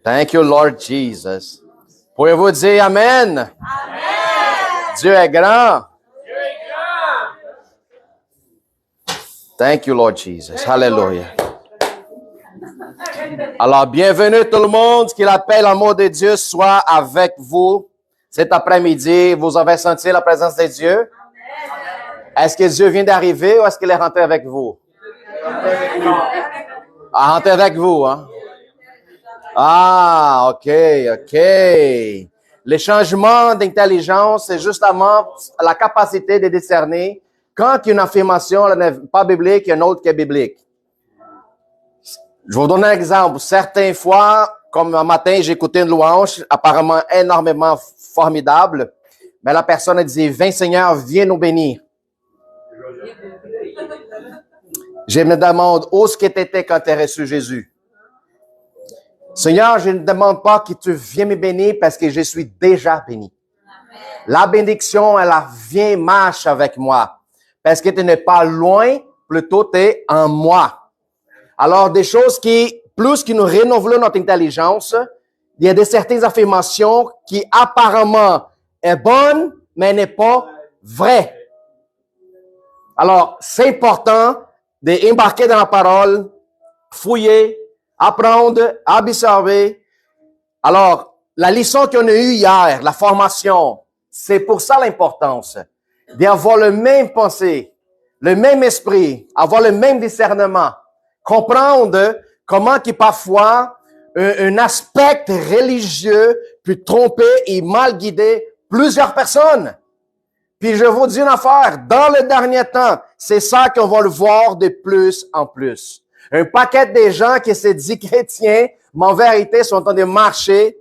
Thank you, Lord Jesus. Pouvez-vous dire Amen? Amen. Dieu est grand. Dieu est grand. Thank you, Lord Jesus. Hallelujah. Alors, bienvenue tout le monde. Que la paix et l'amour de Dieu soit avec vous. Cet après-midi, vous avez senti la présence de Dieu? Est-ce que Dieu vient d'arriver ou est-ce qu'il est rentré avec vous? Ah, rentré avec vous, hein? Ah, OK. Les changements d'intelligence, c'est justement la capacité de discerner quand une affirmation n'est pas biblique et une autre qui est biblique. Je vais vous donner un exemple. Certaines fois, comme un matin, j'ai écouté une louange apparemment énormément formidable, mais la personne a dit, « Viens Seigneur, viens nous bénir. » Je me demande, où est-ce que tu étais quand tu as reçu Jésus? Seigneur, je ne demande pas que tu viennes me bénir parce que je suis déjà béni. Amen. La bénédiction, elle vient, marche avec moi. Parce que tu n'es pas loin, plutôt tu es en moi. Alors, des choses qui, plus que nous renouvelons notre intelligence, il y a certaines affirmations qui apparemment est bonne, mais n'est pas vraie. Alors, c'est important d'embarquer dans la parole, fouiller, apprendre, observer. Alors, la leçon qu'on a eue hier, la formation, c'est pour ça l'importance d'avoir le même pensée, le même esprit, avoir le même discernement, comprendre comment que parfois un aspect religieux peut tromper et mal guider plusieurs personnes. Puis je vous dis une affaire, dans le dernier temps, c'est ça qu'on va le voir de plus en plus. Un paquet de gens qui se disent chrétiens, mais en vérité sont en train de marcher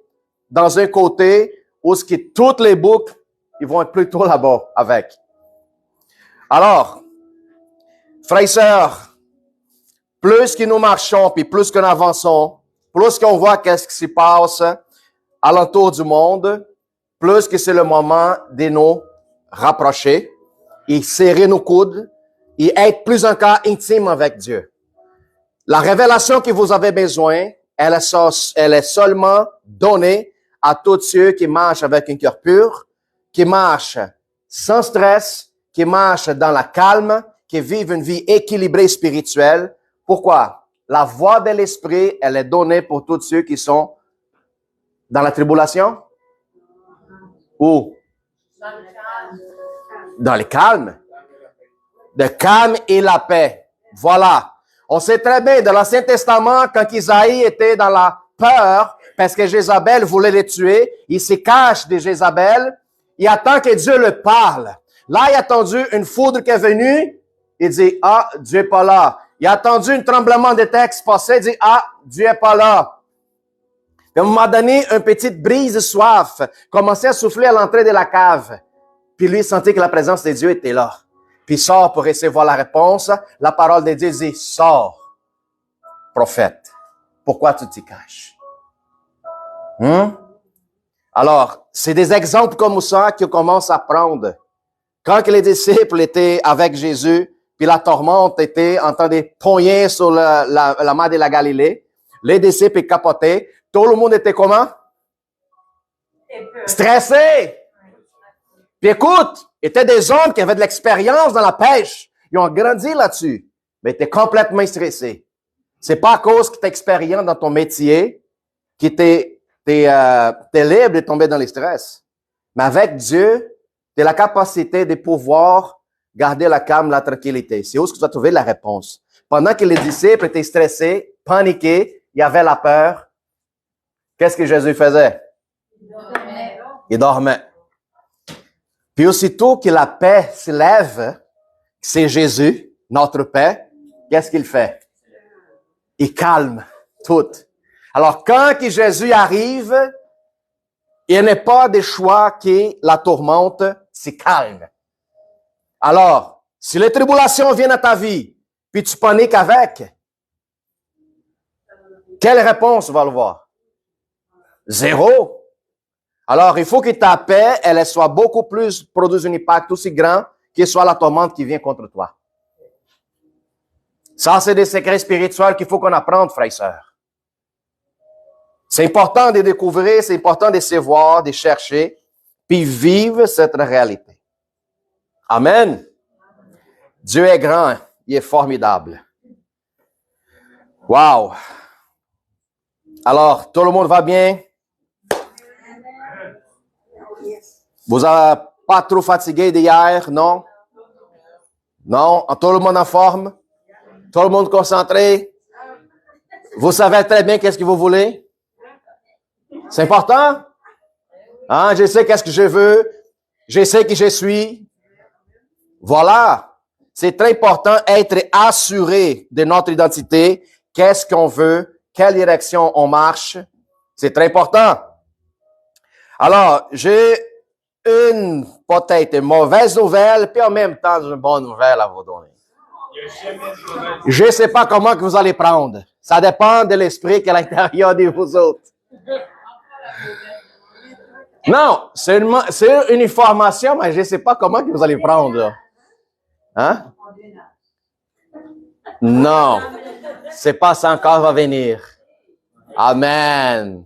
dans un côté où ce qui toutes les boucles, ils vont être plutôt là-bas avec. Alors, frères et sœurs, plus que nous marchons, puis plus que nous avançons, plus qu'on voit qu'est-ce qui se passe alentour du monde, plus que c'est le moment de nous rapprocher et serrer nos coudes et être plus encore intime avec Dieu. La révélation que vous avez besoin, elle est seulement donnée à tous ceux qui marchent avec un cœur pur, qui marchent sans stress, qui marchent dans la calme, qui vivent une vie équilibrée spirituelle. Pourquoi? La voix de l'esprit, elle est donnée pour tous ceux qui sont dans la tribulation? Où? Dans le calme. Le calme et la paix. Voilà. On sait très bien, dans l'Ancien Testament, quand Isaïe était dans la peur, parce que Jézabel voulait le tuer, il se cache de Jézabel, il attend que Dieu le parle. Là, il a attendu une foudre qui est venue, il dit, ah, Dieu n'est pas là. Il a attendu un tremblement de terre qui se passait, il dit, ah, Dieu n'est pas là. Puis à un moment donné, une petite brise soif commençait à souffler à l'entrée de la cave. Puis lui, il sentait que la présence de Dieu était là. Puis il sort pour recevoir la réponse. La parole de Dieu dit, sors, prophète. Pourquoi tu t'y caches? Alors, c'est des exemples comme ça qu'on commence à prendre. Quand les disciples étaient avec Jésus, puis la tourmente était en train de pogner sur la mer de la Galilée, les disciples capotaient. Tout le monde était comment? Stressé. Puis écoute, étaient des hommes qui avaient de l'expérience dans la pêche. Ils ont grandi là-dessus, mais étaient complètement stressés. C'est pas à cause que tu es expérience dans ton métier que t'es libre de tomber dans les stress. Mais avec Dieu, tu as la capacité de pouvoir garder la calme, la tranquillité. C'est où que tu vas trouver la réponse. Pendant que les disciples étaient stressés, paniqués, il y avait la peur, qu'est-ce que Jésus faisait? Il dormait. Puis aussitôt que la paix se lève, c'est Jésus, notre paix, qu'est-ce qu'il fait? Il calme tout. Alors, quand que Jésus arrive, il n'est pas de choix que la tourmente se calme. Alors, si les tribulations viennent à ta vie, puis tu paniques avec, quelle réponse va le voir? Zéro. Alors, il faut que ta paix, elle soit beaucoup plus, produise un impact aussi grand que soit la tourmente qui vient contre toi. Ça, c'est des secrets spirituels qu'il faut qu'on apprenne, frères et sœurs. C'est important de découvrir, c'est important de savoir, de chercher, puis vivre cette réalité. Amen. Dieu est grand, il est formidable. Wow. Alors, tout le monde va bien? Vous n'êtes pas trop fatigué d'hier, non? Non? Tout le monde en forme? Tout le monde concentré? Vous savez très bien qu'est-ce que vous voulez? C'est important? Hein? Je sais qu'est-ce que je veux. Je sais qui je suis. Voilà. C'est très important d'être assuré de notre identité. Qu'est-ce qu'on veut? Quelle direction on marche? C'est très important. Alors, j'ai une peut-être mauvaise nouvelle, puis en même temps une bonne nouvelle à vous donner. Je ne sais pas comment que vous allez prendre. Ça dépend de l'esprit qui est à l'intérieur de vous autres. Non, c'est une information, mais je ne sais pas comment que vous allez prendre. Là. Hein? Non, c'est pas ça encore va venir. Amen.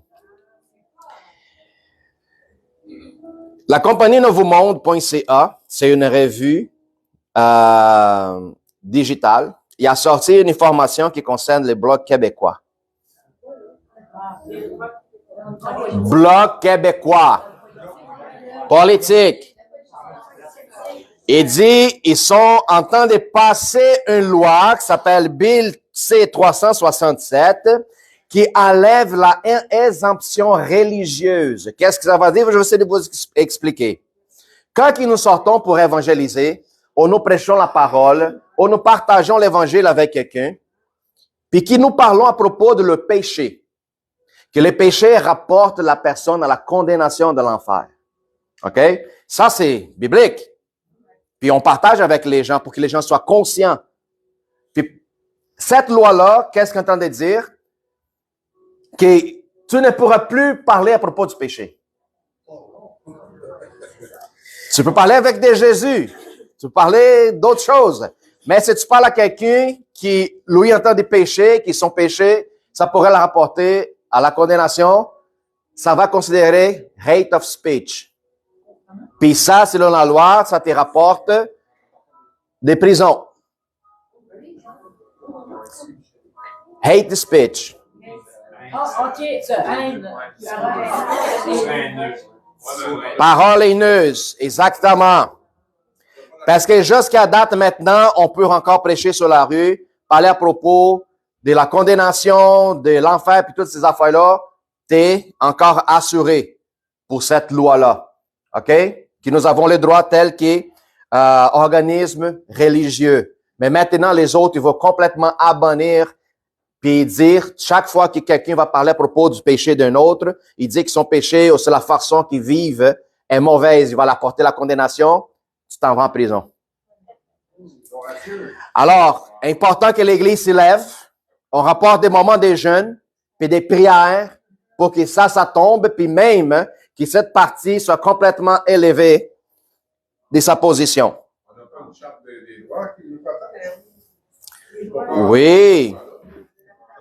La compagnie nouveaumonde.ca, c'est une revue digitale. Il a sorti une information qui concerne les blocs québécois. Bloc québécois. Politique. Il dit, ils sont en train de passer une loi qui s'appelle Bill C-367 qui enlève la exemption religieuse. Qu'est-ce que ça veut dire? Je vais essayer de vous expliquer. Quand nous sortons pour évangéliser, ou nous prêchons la parole, ou nous partageons l'évangile avec quelqu'un, puis que nous parlons à propos de le péché, que le péché rapporte la personne à la condamnation de l'enfer. OK? Ça, c'est biblique. Puis on partage avec les gens pour que les gens soient conscients. Puis cette loi-là, qu'est-ce qu'on est en train de dire? Que tu ne pourras plus parler à propos du péché. Tu peux parler avec des Jésus. Tu peux parler d'autres choses. Mais si tu parles à quelqu'un qui, lui, entend des péchés, qui sont péchés, ça pourrait le rapporter à la condamnation. Ça va considérer hate of speech. Puis ça, selon la loi, ça te rapporte des prisons. Hate speech. OK, haine. Parole haineuse, exactement. Parce que jusqu'à date maintenant, on peut encore prêcher sur la rue, parler à propos de la condamnation, de l'enfer, puis toutes ces affaires-là. T'es encore assuré pour cette loi-là. OK? Que nous avons le droit tel qu'organisme religieux. Mais maintenant, les autres, ils vont complètement abonnir puis dire, chaque fois que quelqu'un va parler à propos du péché d'un autre, il dit que son péché ou c'est la façon qu'il vivent est mauvaise, il va l'apporter la condamnation, tu t'en vas en prison. Alors, important que l'Église s'élève, on rapporte des moments des jeûnes, puis des prières, pour que ça tombe, puis même que cette partie soit complètement élevée de sa position. On n'a pas une charte des droits qui nous protège. Oui. Ça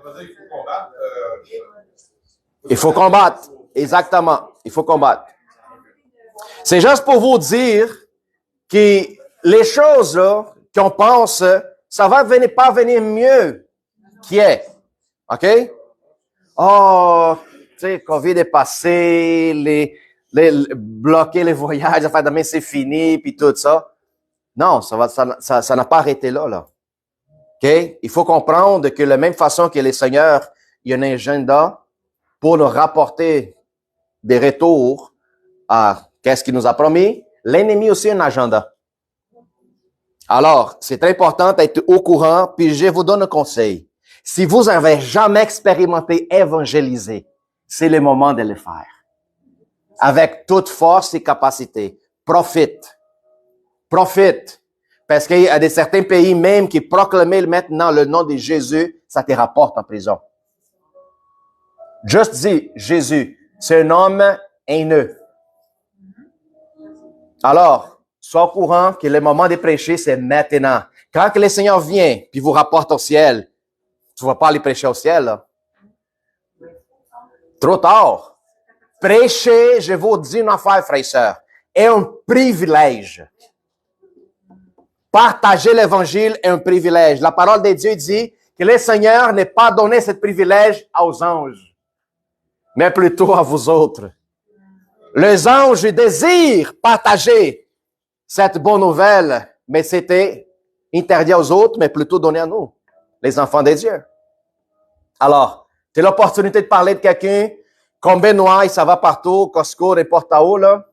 veut dire qu'il faut combattre. Il faut combattre. Exactement. Il faut combattre. C'est juste pour vous dire que les choses là, qu'on pense, ça va pas venir mieux qui est. OK? Oh, tu sais, COVID est passé, bloquer les voyages, enfin, demain c'est fini, puis tout ça. Non, ça n'a pas arrêté là. OK? Il faut comprendre que de la même façon que le Seigneur, il y a un agenda pour nous rapporter des retours à qu'est-ce qu'il nous a promis. L'ennemi aussi a un agenda. Alors, c'est très important d'être au courant, puis je vous donne un conseil. Si vous n'avez jamais expérimenté évangéliser, c'est le moment de le faire. Avec toute force et capacité. Profite. Parce qu'il y a certains pays même qui proclament maintenant le nom de Jésus, ça te rapporte en prison. Juste dis, Jésus, c'est un homme haineux. Alors, sois au courant que le moment de prêcher, c'est maintenant. Quand que le Seigneur vient, puis vous rapporte au ciel, tu ne vas pas aller prêcher au ciel, là. Trop tard. Prêcher, je vous dis une affaire, frères et sœurs, est un privilège. Partager l'évangile est un privilège. La parole de Dieu dit que le Seigneur n'a pas donné ce privilège aux anges, mais plutôt à vous autres. Les anges désirent partager cette bonne nouvelle, mais c'était interdit aux autres, mais plutôt donné à nous, les enfants de Dieu. Alors, tu as l'opportunité de parler de quelqu'un comme Benoît, ça va partout, Costco, n'importe où, là.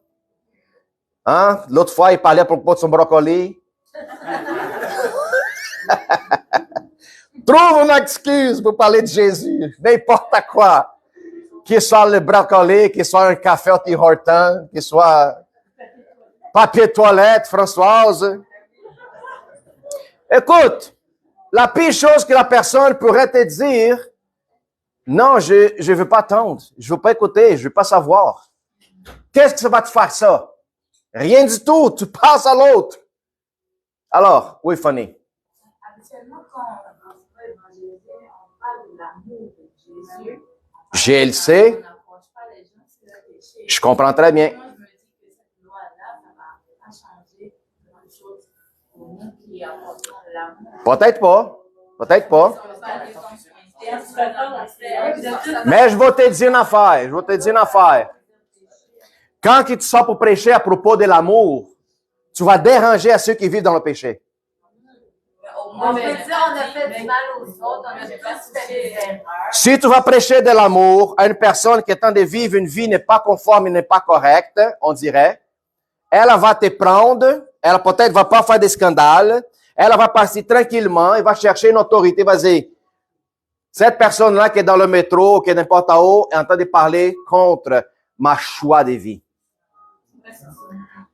Hein? L'autre fois, il parlait à propos de son brocoli. Trouve une excuse pour parler de Jésus, n'importe quoi. Qu'il soit le brocoli, qu'il soit un café au Tim Hortons, qu'il soit papier de toilette, Françoise. Écoute, la pire chose que la personne pourrait te dire, non, je ne veux pas attendre, je ne veux pas écouter, je ne veux pas savoir. Qu'est-ce que ça va te faire ça? Rien du tout, tu passes à l'autre. Alors, oui, Fanny. Habituellement, quand on va évangéliser, on parle de l'amour de Jésus. Je le sais. On n'approche pas les gens sur le péché. Je comprends très bien. Moi, je me dis que cette loi-là, ça va pas changer grand chose pour nous qui apportons l'amour. Peut-être pas. Peut-être pas. Mais je vais te dire une affaire. Je vais te dire une affaire. Quand tu sors pour prêcher à propos de l'amour, tu vas déranger à ceux qui vivent dans le péché. On peut dire on a fait du mal aux autres, on a tous fait des erreurs. Si tu vas prêcher de l'amour à une personne qui est en train de vivre une vie n'est pas conforme et n'est pas correcte, on dirait, elle va te prendre, elle peut-être va pas faire des scandales, elle va passer tranquillement, elle va chercher une autorité, va dire, cette personne-là qui est dans le métro, qui est n'importe où, est en train de parler contre ma choix de vie.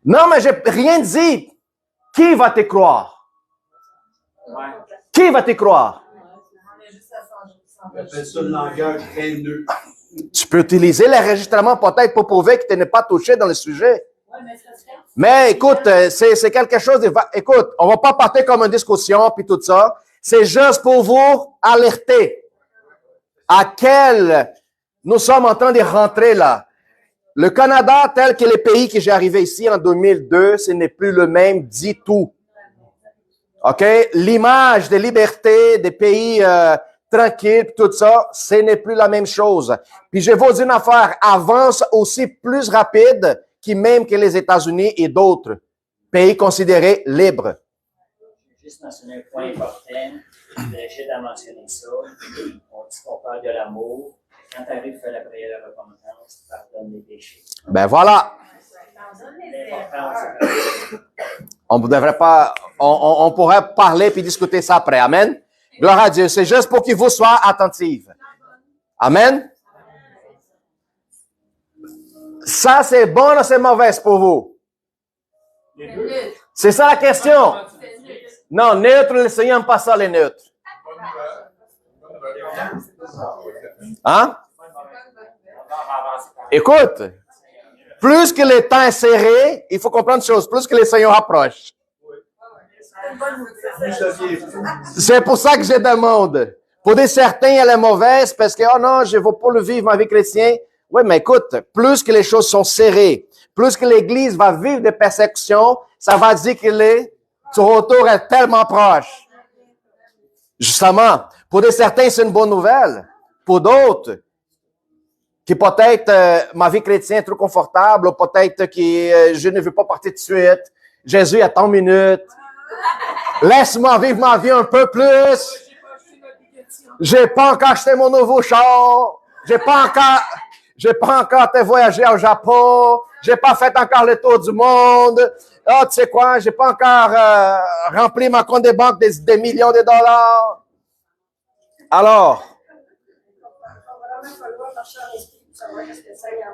Non, mais j'ai rien dit. Qui va te croire? Qui va te croire? On appelle ça le langage haineux. Tu peux utiliser l'enregistrement peut-être pour prouver que tu n'es pas touché dans le sujet. Mais écoute, c'est quelque chose de... Écoute, on va pas partir comme une discussion puis tout ça. C'est juste pour vous alerter à quel nous sommes en train de rentrer là. Le Canada, tel que les pays que j'ai arrivé ici en 2002, ce n'est plus le même du tout. OK? L'image de liberté, des pays tranquilles, tout ça, ce n'est plus la même chose. Puis je vais vous dire une affaire, avance aussi plus rapide même que les États-Unis et d'autres pays considérés libres. Juste mentionner un point important. J'ai à mentionner ça. On dit qu'on parle de l'amour. Quand tu arrives à faire la prière de repentance, tu pardonnes les péchés. Ben voilà. On devrait pas, on pourrait parler puis discuter ça après. Amen. Gloire à Dieu. C'est juste pour qu'il vous soit attentif. Amen. Ça, c'est bon ou c'est mauvais pour vous? C'est ça la question. Non, neutre, le Seigneur n'aime pas ça, les neutres. Hein? Écoute, plus que le temps est serré, il faut comprendre une chose, plus que le Seigneur approche. C'est pour ça que je demande. Pour des certains, elle est mauvaise parce que, oh non, je ne veux pas le vivre ma vie chrétienne. Oui, mais écoute, plus que les choses sont serrées, plus que l'Église va vivre des persécutions, ça va dire que son retour est tellement proche. Justement, pour des certains, c'est une bonne nouvelle. Pour d'autres, qui peut-être ma vie chrétienne est trop confortable, ou peut-être que je ne veux pas partir tout de suite. Jésus attend une minute. Laisse-moi vivre ma vie un peu plus. J'ai pas encore acheté mon nouveau char. J'ai pas encore été voyager au Japon. J'ai pas fait encore le tour du monde. Ah, tu sais quoi? J'ai pas encore rempli ma compte de banque des millions de dollars. Alors,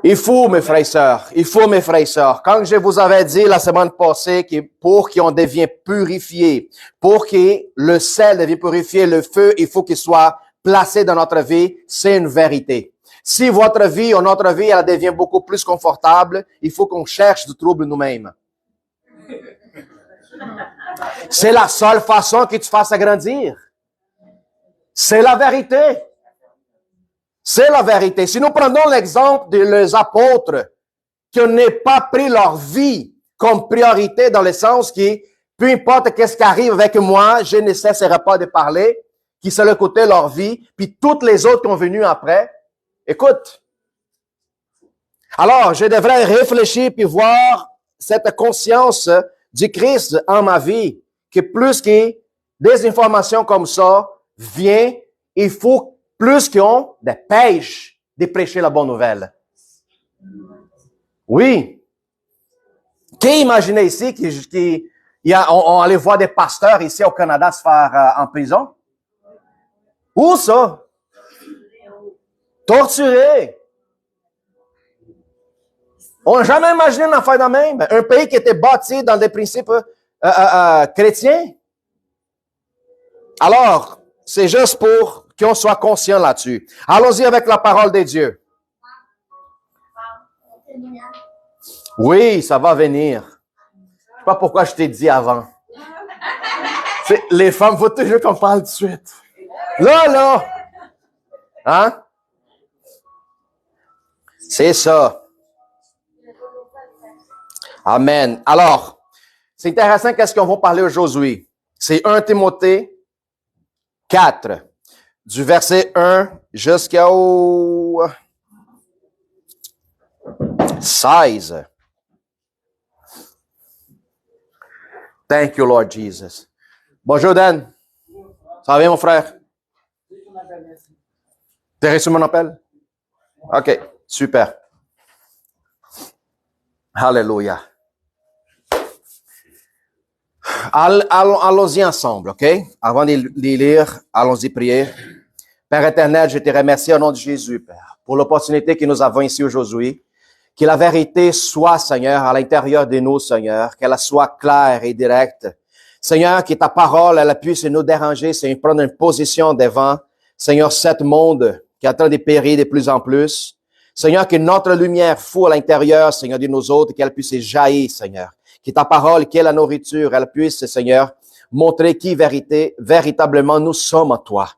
il faut, mes frères et sœurs, quand je vous avais dit la semaine passée que pour qu'on devienne purifié, pour que le sel devienne purifié, le feu, il faut qu'il soit placé dans notre vie, c'est une vérité. Si votre vie ou notre vie, elle devient beaucoup plus confortable, il faut qu'on cherche du trouble nous-mêmes. C'est la seule façon que tu fasses grandir. C'est la vérité. C'est la vérité. Si nous prenons l'exemple des apôtres qui n'ont pas pris leur vie comme priorité dans le sens qui, peu importe qu'est-ce qui arrive avec moi, je ne cesserai pas de parler, qui se le côté leur vie, puis toutes les autres qui sont venus après. Écoute. Alors, je devrais réfléchir puis voir cette conscience du Christ en ma vie, que plus que des informations comme ça viennent, il faut plus qu'ils ont des pêches de prêcher la bonne nouvelle. Oui. Qui imaginait ici qu'on allait voir des pasteurs ici au Canada se faire en prison? Où ça? Torturés. On n'a jamais imaginé une affaire de même. Un pays qui était bâti dans des principes chrétiens. Alors, c'est juste pour qu'on soit conscient là-dessus. Allons-y avec la parole de Dieu. Oui, ça va venir. Je sais pas pourquoi je t'ai dit avant. Les femmes, faut toujours qu'on parle tout de suite. Là. Hein? C'est ça. Amen. Alors, c'est intéressant qu'est-ce qu'on va parler aujourd'hui. C'est 1 Timothée 4, du verset 1 jusqu'au 16. Thank you, Lord Jesus. Bonjour, Dan. Ça va bien, mon frère? T'as reçu mon appel? OK, super. Alléluia. Allons-y ensemble, OK? Avant de lire, allons-y prier. Père éternel, je te remercie au nom de Jésus, Père, pour l'opportunité que nous avons ici aujourd'hui. Que la vérité soit, Seigneur, à l'intérieur de nous, Seigneur. Qu'elle soit claire et directe. Seigneur, que ta parole, elle puisse nous déranger, Seigneur, prendre une position devant, Seigneur, cet monde qui est en train de périr de plus en plus. Seigneur, que notre lumière fout à l'intérieur, Seigneur, de nous autres, qu'elle puisse jaillir, Seigneur. Que ta parole, qui est la nourriture, elle puisse, Seigneur, montrer qui véritablement nous sommes en toi.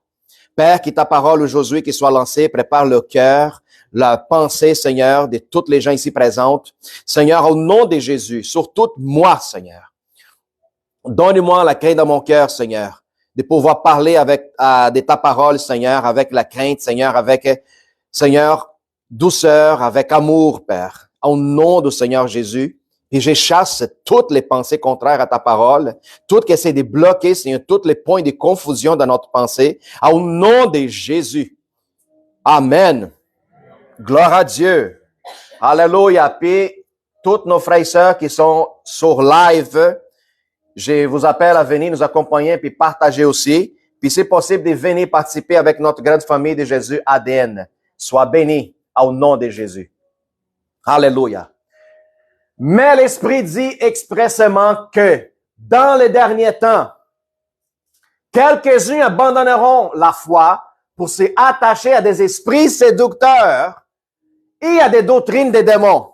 Père, que ta parole aujourd'hui qui soit lancée, prépare le cœur, la pensée, Seigneur, de toutes les gens ici présentes. Seigneur, au nom de Jésus, surtout moi, Seigneur. Donne-moi la crainte dans mon cœur, Seigneur, de pouvoir parler de ta parole, Seigneur, avec la crainte, Seigneur, avec, Seigneur, douceur, avec amour, Père. Au nom du Seigneur Jésus. Et je chasse toutes les pensées contraires à ta parole, toutes qui essaient de bloquer, Seigneur, tous les points de confusion dans notre pensée, au nom de Jésus. Amen. Gloire à Dieu. Alléluia. Puis, tous nos frères et sœurs qui sont sur live, je vous appelle à venir nous accompagner puis partager aussi. Puis, c'est possible de venir participer avec notre grande famille de Jésus ADN. Sois béni au nom de Jésus. Alléluia. Mais l'Esprit dit expressément que dans les derniers temps, quelques-uns abandonneront la foi pour s'attacher à des esprits séducteurs et à des doctrines des démons.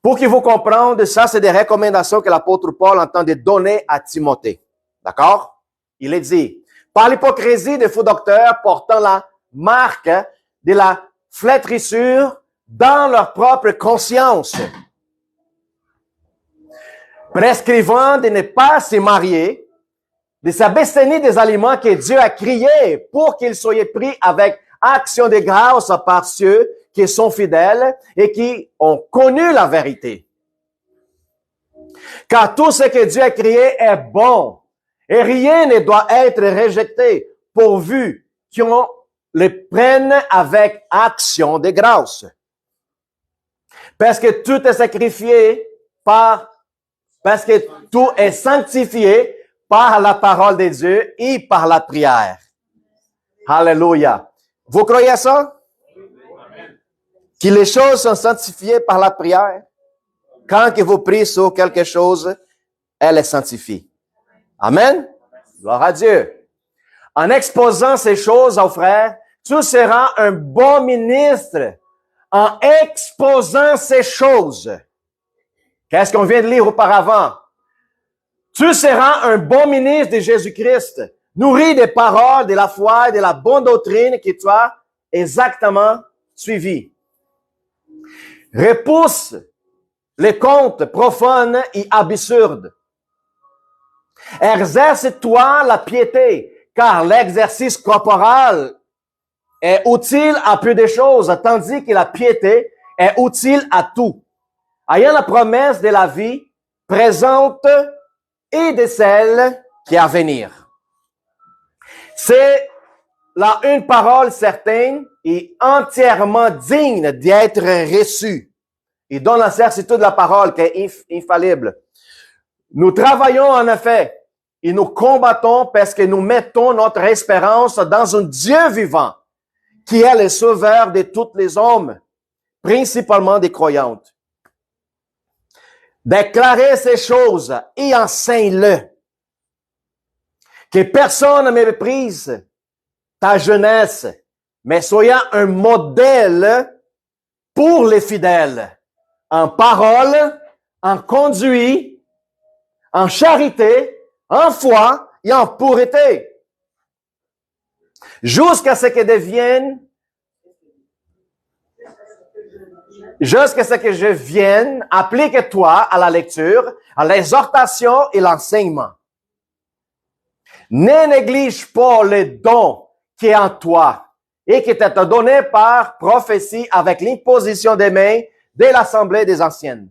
Pour que vous compreniez, ça, c'est des recommandations que l'apôtre Paul entend de donner à Timothée. D'accord? Il est dit, par l'hypocrisie des faux docteurs portant la marque de la flétrissure dans leur propre conscience, prescrivant de ne pas se marier, de s'abstenir des aliments que Dieu a créés pour qu'ils soient pris avec action de grâce par ceux qui sont fidèles et qui ont connu la vérité. Car tout ce que Dieu a créé est bon et rien ne doit être rejeté pourvu qu'on le prenne avec action de grâce. Parce que tout est sanctifié parce que tout est sanctifié par la parole de Dieu et par la prière. Alléluia. Vous croyez à ça? Que les choses sont sanctifiées par la prière? Quand que vous priez sur quelque chose, elle est sanctifiée. Amen? Gloire à Dieu. En exposant ces choses aux frères, tu seras un bon ministre en exposant ces choses. Qu'est-ce qu'on vient de lire auparavant? Tu seras un bon ministre de Jésus-Christ nourri des paroles, de la foi et de la bonne doctrine que tu as exactement suivi. Repousse les contes profanes et absurdes. Exerce-toi la piété, car l'exercice corporel est utile à peu de choses, tandis que la piété est utile à tout, ayant la promesse de la vie présente et de celle qui est à venir. C'est là une parole certaine et entièrement digne d'être reçue. Il donne la certitude de la parole qui est infallible. Nous travaillons en effet et nous combattons parce que nous mettons notre espérance dans un Dieu vivant qui est le sauveur de tous les hommes, principalement des croyantes. Déclarez ces choses et enseigne-le. Que personne ne méprise ta jeunesse, mais soyons un modèle pour les fidèles, en parole, en conduite, en charité, en foi et en pureté. Jusqu'à ce que je vienne, applique-toi à la lecture, à l'exhortation et l'enseignement. Ne néglige pas le don qui est en toi et qui t'est donné par prophétie avec l'imposition des mains de l'Assemblée des anciennes.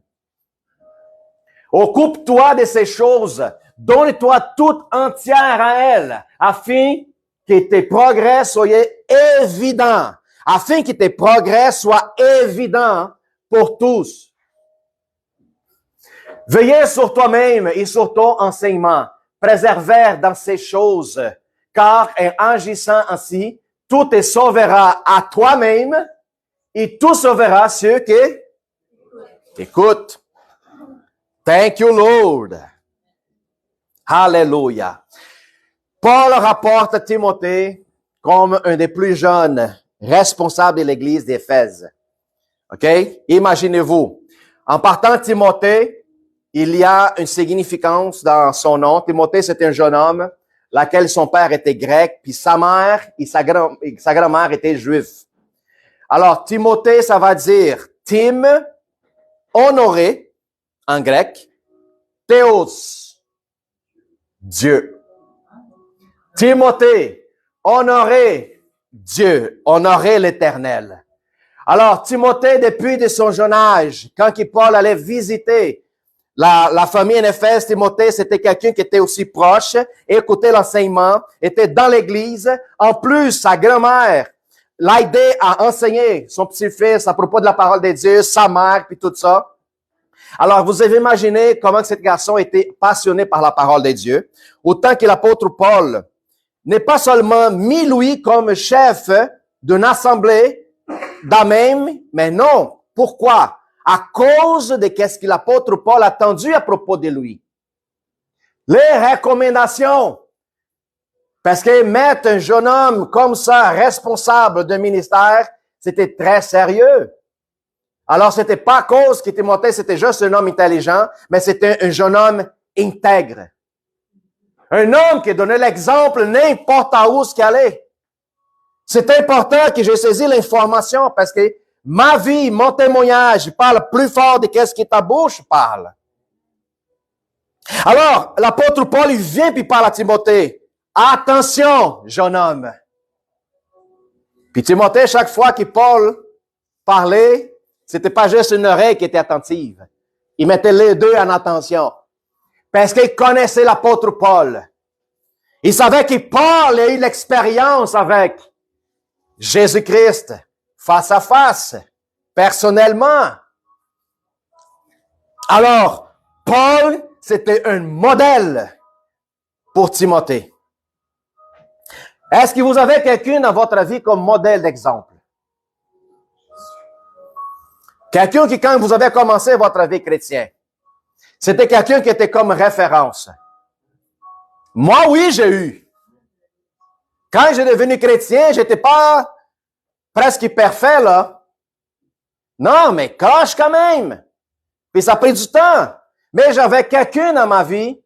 Occupe-toi de ces choses, donne-toi toute entière à elles, afin que tes progrès soient évidents, afin que tes progrès soient évidents pour tous. Veillez sur toi-même et sur ton enseignement, préserver dans ces choses, car en agissant ainsi, tout te sauvera à toi-même et tout sauvera ceux qui écoutent. Thank you, Lord. Hallelujah. Paul rapporte Timothée comme un des plus jeunes responsables de l'église d'Éphèse. OK? Imaginez-vous. En partant de Timothée, il y a une significance dans son nom. Timothée, c'était un jeune homme, laquelle son père était grec, puis sa mère et sa grand-mère étaient juifs. Alors, Timothée, ça va dire Tim, honoré, en grec, Théos, Dieu. Timothée, honoré Dieu, honoré l'Éternel. Alors, Timothée, depuis de son jeune âge, quand Paul allait visiter la famille en Éphèse, Timothée, c'était quelqu'un qui était aussi proche, écoutait l'enseignement, était dans l'église. En plus, sa grand-mère l'a aidé à enseigner son petit-fils à propos de la parole de Dieu, sa mère, puis tout ça. Alors, vous avez imaginé comment cet garçon était passionné par la parole de Dieu, autant que l'apôtre Paul n'est pas seulement mis lui comme chef d'une assemblée d'Amém, mais non. Pourquoi? À cause de qu'est-ce que l'apôtre Paul a entendu à propos de lui. Les recommandations. Parce que mettre un jeune homme comme ça, responsable d'un ministère, c'était très sérieux. Alors, c'était pas à cause que Timothée, c'était juste un homme intelligent, mais c'était un jeune homme intègre. Un homme qui donnait l'exemple n'importe où ce qu'il allait. C'est important que j'ai saisi l'information parce que ma vie, mon témoignage parle plus fort de ce que ta bouche parle. Alors, l'apôtre Paul, il vient puis parle à Timothée. Attention, jeune homme. Puis Timothée, chaque fois que Paul parlait, c'était pas juste une oreille qui était attentive. Il mettait les deux en attention. Parce qu'il connaissait l'apôtre Paul. Il savait que Paul a eu l'expérience avec Jésus-Christ, face à face, personnellement. Alors, Paul, c'était un modèle pour Timothée. Est-ce que vous avez quelqu'un dans votre vie comme modèle d'exemple? Quelqu'un qui, quand vous avez commencé votre vie chrétienne, c'était quelqu'un qui était comme référence. Moi, oui, j'ai eu. Quand j'ai devenu chrétien, j'étais pas presque parfait, là. Non, mais croche quand même. Puis ça a pris du temps. Mais j'avais quelqu'un dans ma vie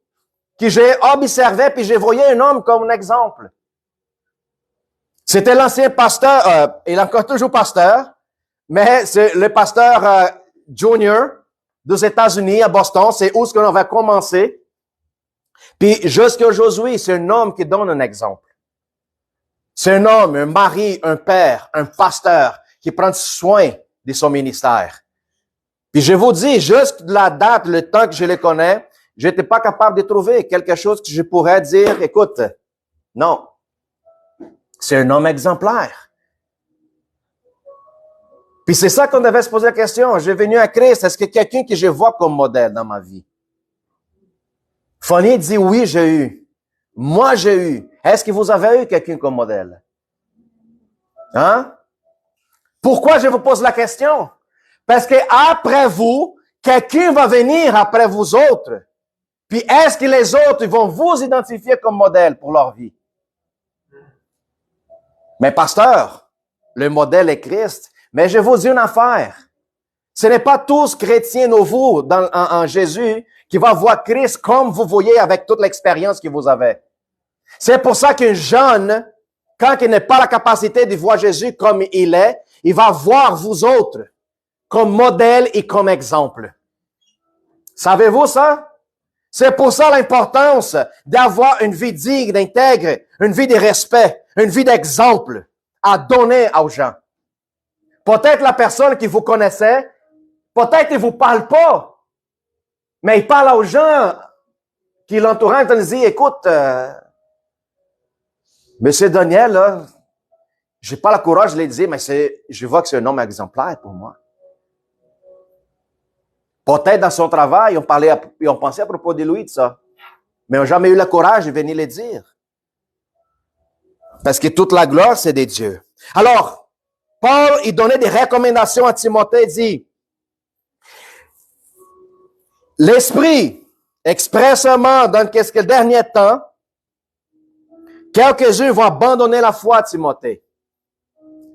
que j'ai observé, puis j'ai voyé un homme comme un exemple. C'était l'ancien pasteur, il est encore toujours pasteur, mais c'est le pasteur junior des États-Unis à Boston, c'est où ce qu'on va commencer. Puis jusqu'à aujourd'hui, c'est un homme qui donne un exemple. C'est un homme, un mari, un père, un pasteur qui prend soin de son ministère. Puis je vous dis, juste la date, le temps que je le connais, j'étais pas capable de trouver quelque chose que je pourrais dire, écoute, non. C'est un homme exemplaire. Puis c'est ça qu'on devait se poser la question. J'ai venu à Christ, est-ce que quelqu'un que je vois comme modèle dans ma vie? Fanny dit oui, j'ai eu. Moi, j'ai eu. Est-ce que vous avez eu quelqu'un comme modèle? Hein? Pourquoi je vous pose la question? Parce que après vous, quelqu'un va venir après vous autres. Puis est-ce que les autres vont vous identifier comme modèle pour leur vie? Mais pasteur, le modèle est Christ. Mais je vous dis une affaire. Ce n'est pas tous chrétiens nouveaux en Jésus qui vont voir Christ comme vous voyez avec toute l'expérience que vous avez. C'est pour ça qu'un jeune, quand il n'a pas la capacité de voir Jésus comme il est, il va voir vous autres comme modèle et comme exemple. Savez-vous ça? C'est pour ça l'importance d'avoir une vie digne, intègre, une vie de respect, une vie d'exemple à donner aux gens. Peut-être la personne qui vous connaissait, peut-être il vous parle pas, mais il parle aux gens qui l'entourent et il dit, écoute, Monsieur Daniel, là, j'ai pas le courage de le dire, mais je vois que c'est un homme exemplaire pour moi. Peut-être dans son travail, on pensait à propos de lui de ça, mais ils n'ont jamais eu le courage de venir le dire. Parce que toute la gloire, c'est de Dieu. Alors, Paul, il donnait des recommandations à Timothée, il dit, l'Esprit, expressément dans quelques derniers temps, quelques-uns vont abandonner la foi, Timothée.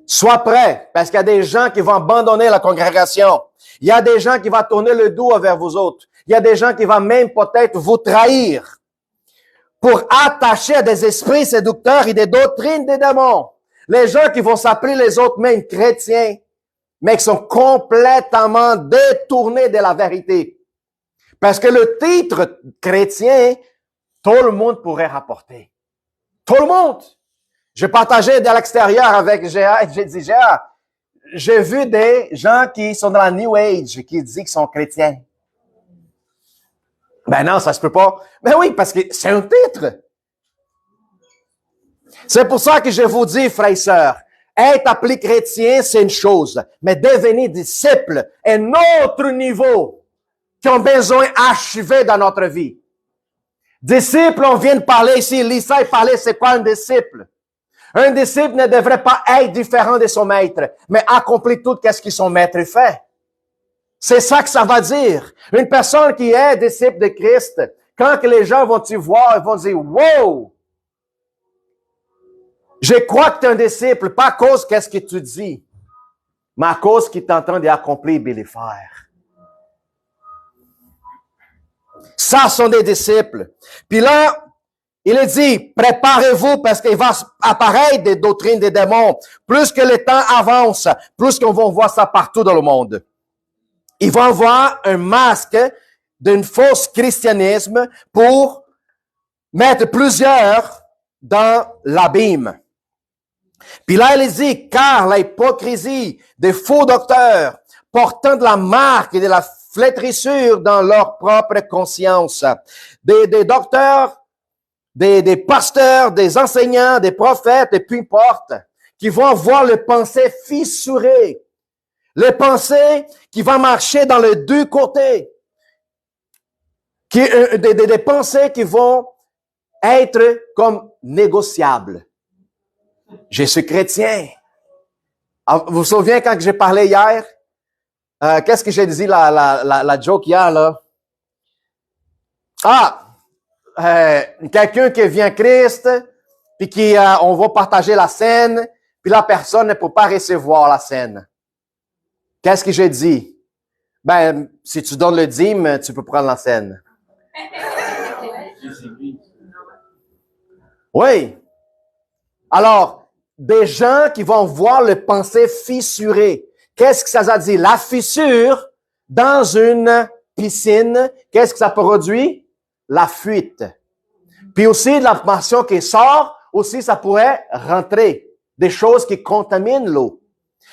Sois prêt, parce qu'il y a des gens qui vont abandonner la congrégation. Il y a des gens qui vont tourner le dos vers vous autres. Il y a des gens qui vont même peut-être vous trahir pour attacher à des esprits séducteurs et des doctrines des démons. Les gens qui vont s'appeler les autres même chrétiens, mais qui sont complètement détournés de la vérité. Parce que le titre chrétien, tout le monde pourrait rapporter. Tout le monde. Je partageais de l'extérieur avec Géa et j'ai dit, Géa, j'ai vu des gens qui sont dans la New Age qui disent qu'ils sont chrétiens. Ben non, ça se peut pas. Mais oui, parce que c'est un titre. C'est pour ça que je vous dis, frères et sœurs, être appelé chrétien, c'est une chose, mais devenir disciple est un autre niveau qui ont besoin d'achever dans notre vie. Disciple, on vient de parler ici, Lisa a parlé, c'est quoi un disciple? Un disciple ne devrait pas être différent de son maître, mais accomplir tout ce que son maître fait. C'est ça que ça va dire. Une personne qui est disciple de Christ, quand que les gens vont te voir, ils vont dire, wow! Je crois que tu es un disciple, pas à cause qu'est-ce que tu dis, mais à cause qu'il t'entend d'accomplir et de les faire. Ça sont des disciples. Puis là, il est dit, préparez-vous parce qu'il va apparaître des doctrines des démons. Plus que le temps avance, plus qu'on va voir ça partout dans le monde. Ils vont avoir un masque d'un faux christianisme pour mettre plusieurs dans l'abîme. Puis là, il est dit, car l'hypocrisie des faux docteurs portant de la marque et de la flétrissure dans leur propre conscience. Des docteurs, des pasteurs, des enseignants, des prophètes, et peu importe, qui vont avoir les pensées fissurées. Les pensées qui vont marcher dans les deux côtés. Des pensées qui vont être comme négociables. Je suis chrétien. Vous vous souvenez quand j'ai parlé hier? Qu'est-ce que j'ai dit la joke hier, là? Quelqu'un qui vient à Christ, puis on va partager la scène, puis la personne ne peut pas recevoir la scène. Qu'est-ce que j'ai dit? Ben, si tu donnes le dîme, tu peux prendre la scène. Oui. Alors, des gens qui vont voir le pensée fissuré. Qu'est-ce que ça veut dire? La fissure dans une piscine, qu'est-ce que ça produit? La fuite. Puis aussi, la passion qui sort, aussi, ça pourrait rentrer. Des choses qui contaminent l'eau.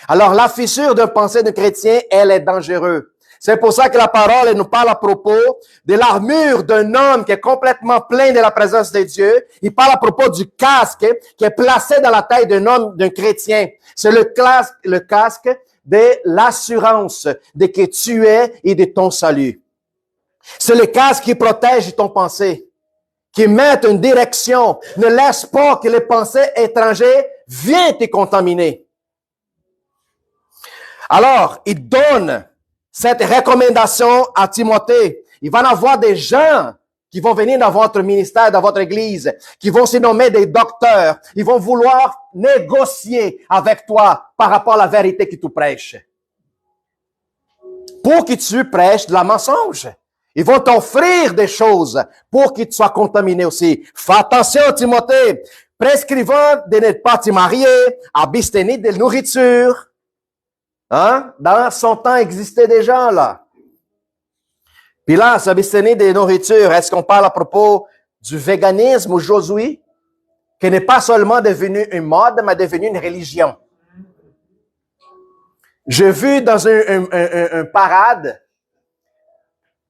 Alors, la fissure d'un pensée de chrétien, elle est dangereuse. C'est pour ça que la parole, elle nous parle à propos de l'armure d'un homme qui est complètement plein de la présence de Dieu. Il parle à propos du casque qui est placé dans la tête d'un homme, d'un chrétien. C'est le casque de l'assurance de que tu es et de ton salut. C'est le casque qui protège ton pensée, qui met une direction. Ne laisse pas que les pensées étrangères viennent te contaminer. Alors, il donne cette recommandation à Timothée. Il va y avoir des gens qui vont venir dans votre ministère, dans votre église, qui vont se nommer des docteurs. Ils vont vouloir négocier avec toi par rapport à la vérité que tu prêches. Pour que tu prêches de la mensonge. Ils vont t'offrir des choses pour que tu sois contaminé aussi. Fais attention, Timothée. Prescrivant de ne pas te marier, abstenir de nourriture. Hein? Dans son temps, existait des gens, là. Puis là, s'abstenir des nourritures, est-ce qu'on parle à propos du véganisme aujourd'hui? Qui n'est pas seulement devenu une mode, mais devenu une religion. J'ai vu dans un parade,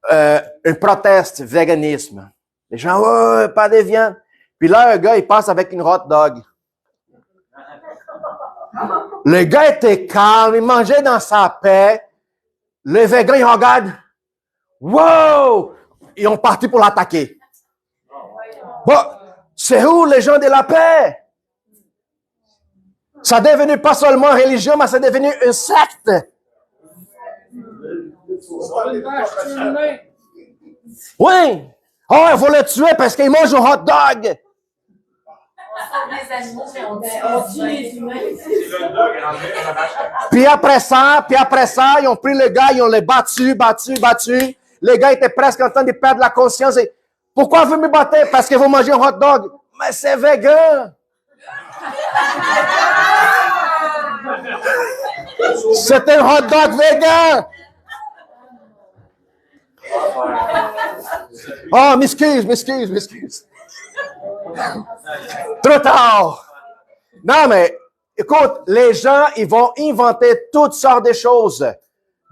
un proteste véganisme. Les gens, oh, pas de viande. Puis là, un gars, il passe avec une hot dog. Le gars était calme, il mangeait dans sa paix. Les végans, ils regardent. Wow! Ils ont parti pour l'attaquer. Bon, c'est où les gens de la paix? Ça n'est devenu pas seulement religion, mais c'est devenu une secte. Oui. Oh, il faut le tuer parce qu'il mange un hot dog. Les animaux, mais on tue les humains. Puis après ça, ils ont pris le gars, ils ont les battu. Le gars était presque en train de perdre la conscience. Et, pourquoi vous me battez? Parce que vous mangez un hot dog. Mais c'est végan. C'est un hot dog végan. Oh, m'excuse. Trop tard. Non, mais, écoute, les gens, ils vont inventer toutes sortes de choses.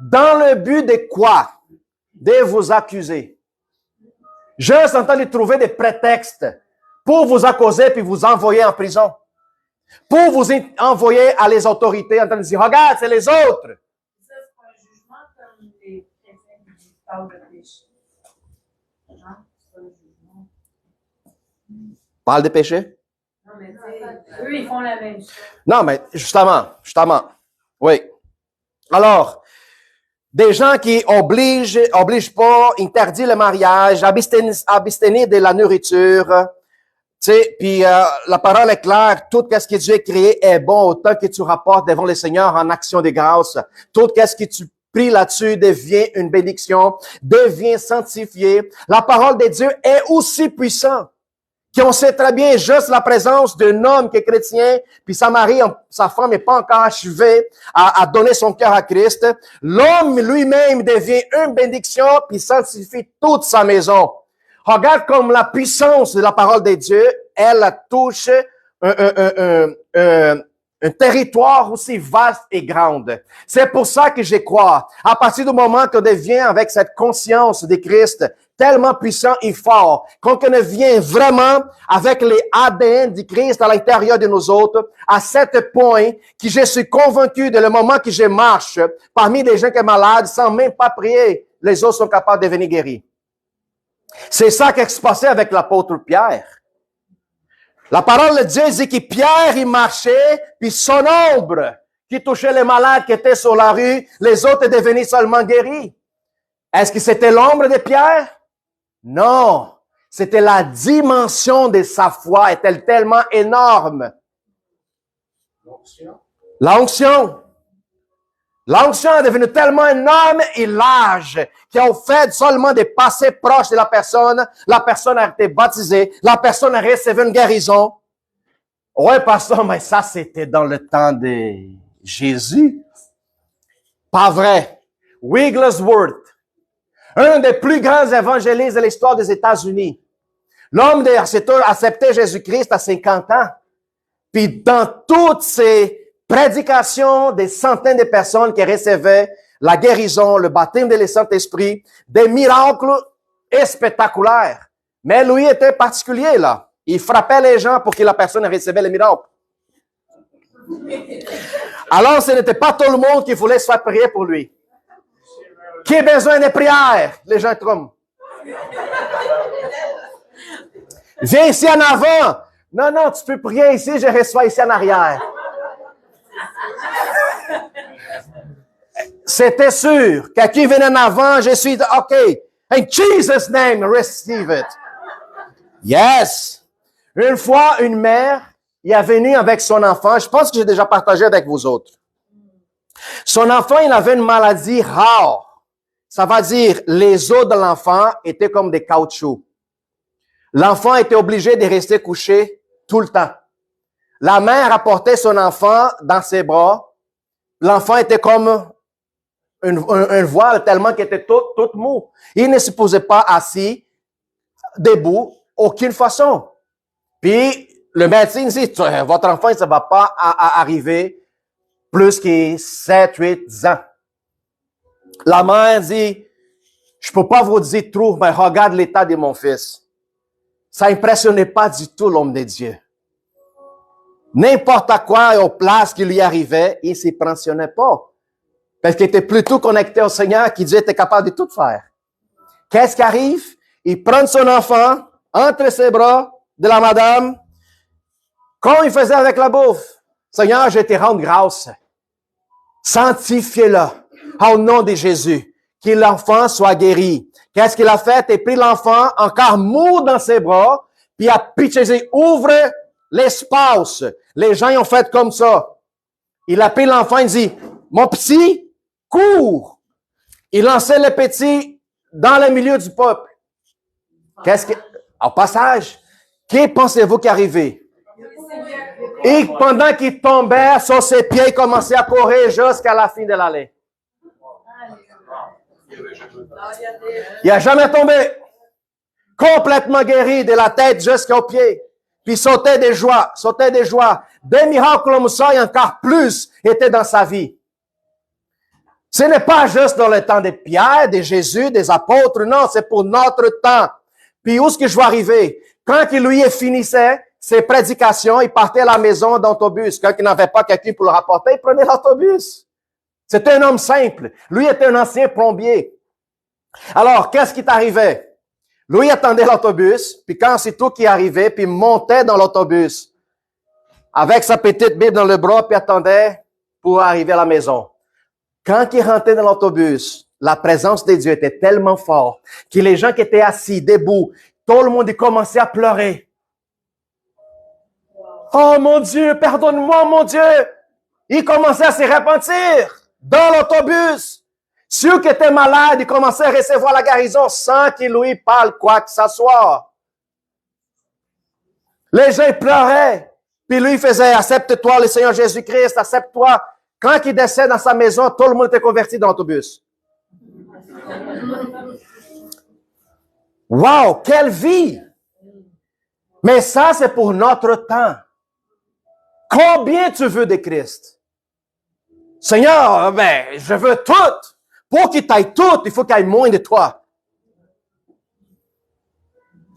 Dans le but de quoi? De vous accuser. Juste en train de trouver des prétextes pour vous accuser puis vous envoyer en prison. Pour vous envoyer à les autorités en train de dire, regarde, c'est les autres. Ça, c'est un jugement comme les chrétiens qui parlent de péché. Hein? C'est un jugement. Parle de péché? Non, mais eux, ils font la même chose. Non, mais justement. Oui. Alors, des gens qui obligent pas, interdisent le mariage, abstenir de la nourriture. Tu sais, puis la parole est claire, tout ce que Dieu a créé est bon autant que tu rapportes devant le Seigneur en action de grâce. Tout ce que tu pries là-dessus devient une bénédiction, devient sanctifié. La parole de Dieu est aussi puissante. Qu'on sait très bien juste la présence d'un homme qui est chrétien, puis sa femme n'est pas encore achevée à donner son cœur à Christ. L'homme lui-même devient une bénédiction, puis sanctifie toute sa maison. Regarde comme la puissance de la parole de Dieu, elle touche un territoire aussi vaste et grand. C'est pour ça que je crois, à partir du moment qu'on devient avec cette conscience de Christ, tellement puissant et fort, qu'on vient vraiment avec les ADN du Christ à l'intérieur de nous autres, à cet point que je suis convaincu de le moment que je marche parmi les gens qui sont malades, sans même pas prier, les autres sont capables de devenir guéris. C'est ça qui s'est passé avec l'apôtre Pierre. La parole de Dieu dit que Pierre, il marchait, puis son ombre qui touchait les malades qui étaient sur la rue, les autres étaient devenus seulement guéris. Est-ce que c'était l'ombre de Pierre? Non. C'était la dimension de sa foi, était tellement énorme. La onction. L'onction est devenue tellement énorme et large qu'au fait seulement de passer proche de la personne a été baptisée, la personne a reçu une guérison. Ouais, pasteur, mais ça, c'était dans le temps de Jésus. Pas vrai. Wigglesworth, un des plus grands évangélistes de l'histoire des États-Unis. L'homme a accepté Jésus-Christ à 50 ans. Puis dans toutes ses prédications, des centaines de personnes qui recevaient la guérison, le baptême de Saint-Esprit, des miracles spectaculaires. Mais lui était particulier, là. Il frappait les gens pour que la personne recevait les miracles. Alors, ce n'était pas tout le monde qui voulait se faire prier pour lui. Qui a besoin de prières? Les gens trompent. Viens ici en avant. Non, non, tu peux prier ici, je reçois ici en arrière. C'était sûr. Quelqu'un venait en avant, je suis, OK. In Jesus' name, receive it. Yes. Une fois, une mère, il est venue avec son enfant. Je pense que j'ai déjà partagé avec vous autres. Son enfant, il avait une maladie rare. Ça veut dire, les os de l'enfant étaient comme des caoutchoucs. L'enfant était obligé de rester couché tout le temps. La mère apportait son enfant dans ses bras. L'enfant était comme un voile tellement qu'il était tout mou. Il ne se posait pas assis, debout, aucune façon. Puis, le médecin dit, votre enfant, ça va pas arriver plus que 7, 8 ans. La mère dit, je peux pas vous dire trop, mais regarde l'état de mon fils. Ça impressionnait pas du tout l'homme de Dieu. N'importe quoi aux places qui lui arrivait, il s'y impressionnait pas. Parce qu'il était plutôt connecté au Seigneur qui Dieu était capable de tout faire. Qu'est-ce qui arrive? Il prend son enfant entre ses bras de la madame, comme il faisait avec la bouffe. Seigneur, je te rends grâce. Sanctifie-le au nom de Jésus. Que l'enfant soit guéri. Qu'est-ce qu'il a fait? Il a pris l'enfant encore mou dans ses bras, puis il a pitché, ouvre l'espace. Les gens ils ont fait comme ça. Il a pris l'enfant, il dit, mon petit, cours. Il lançait le petit dans le milieu du peuple. Au passage, qui pensez-vous qui est arrivé? Et pendant qu'il tombait sur ses pieds, il commençait à courir jusqu'à la fin de l'allée. Il n'a jamais tombé. Complètement guéri de la tête jusqu'aux pieds. Puis sautait des joies. Des miracles comme ça et encore plus étaient dans sa vie. Ce n'est pas juste dans le temps de Pierre, de Jésus, des apôtres. Non, c'est pour notre temps. Puis où est-ce que je vais arriver? Quand il lui finissait ses prédications, il partait à la maison d'autobus. Quand il n'avait pas quelqu'un pour le rapporter, il prenait l'autobus. C'était un homme simple. Lui était un ancien plombier. Alors, qu'est-ce qui t'arrivait? Lui attendait l'autobus, puis quand c'est tout qui arrivait, puis il montait dans l'autobus avec sa petite Bible dans le bras, puis attendait pour arriver à la maison. Quand il rentrait dans l'autobus, la présence de Dieu était tellement forte que les gens qui étaient assis, debout, tout le monde commençait à pleurer. Oh mon Dieu, pardonne-moi mon Dieu! Il commençait à se repentir dans l'autobus. Ceux qui étaient malades, ils commençaient à recevoir la guérison sans qu'il lui parle quoi que ce soit. Les gens pleuraient. Puis lui faisait, accepte-toi le Seigneur Jésus-Christ, accepte-toi. Quand il décède dans sa maison, tout le monde était converti dans l'autobus. Wow, quelle vie! Mais ça, c'est pour notre temps. Combien tu veux de Christ? Seigneur, je veux tout. Pour qu'il t'aille tout, il faut qu'il y ait moins de toi.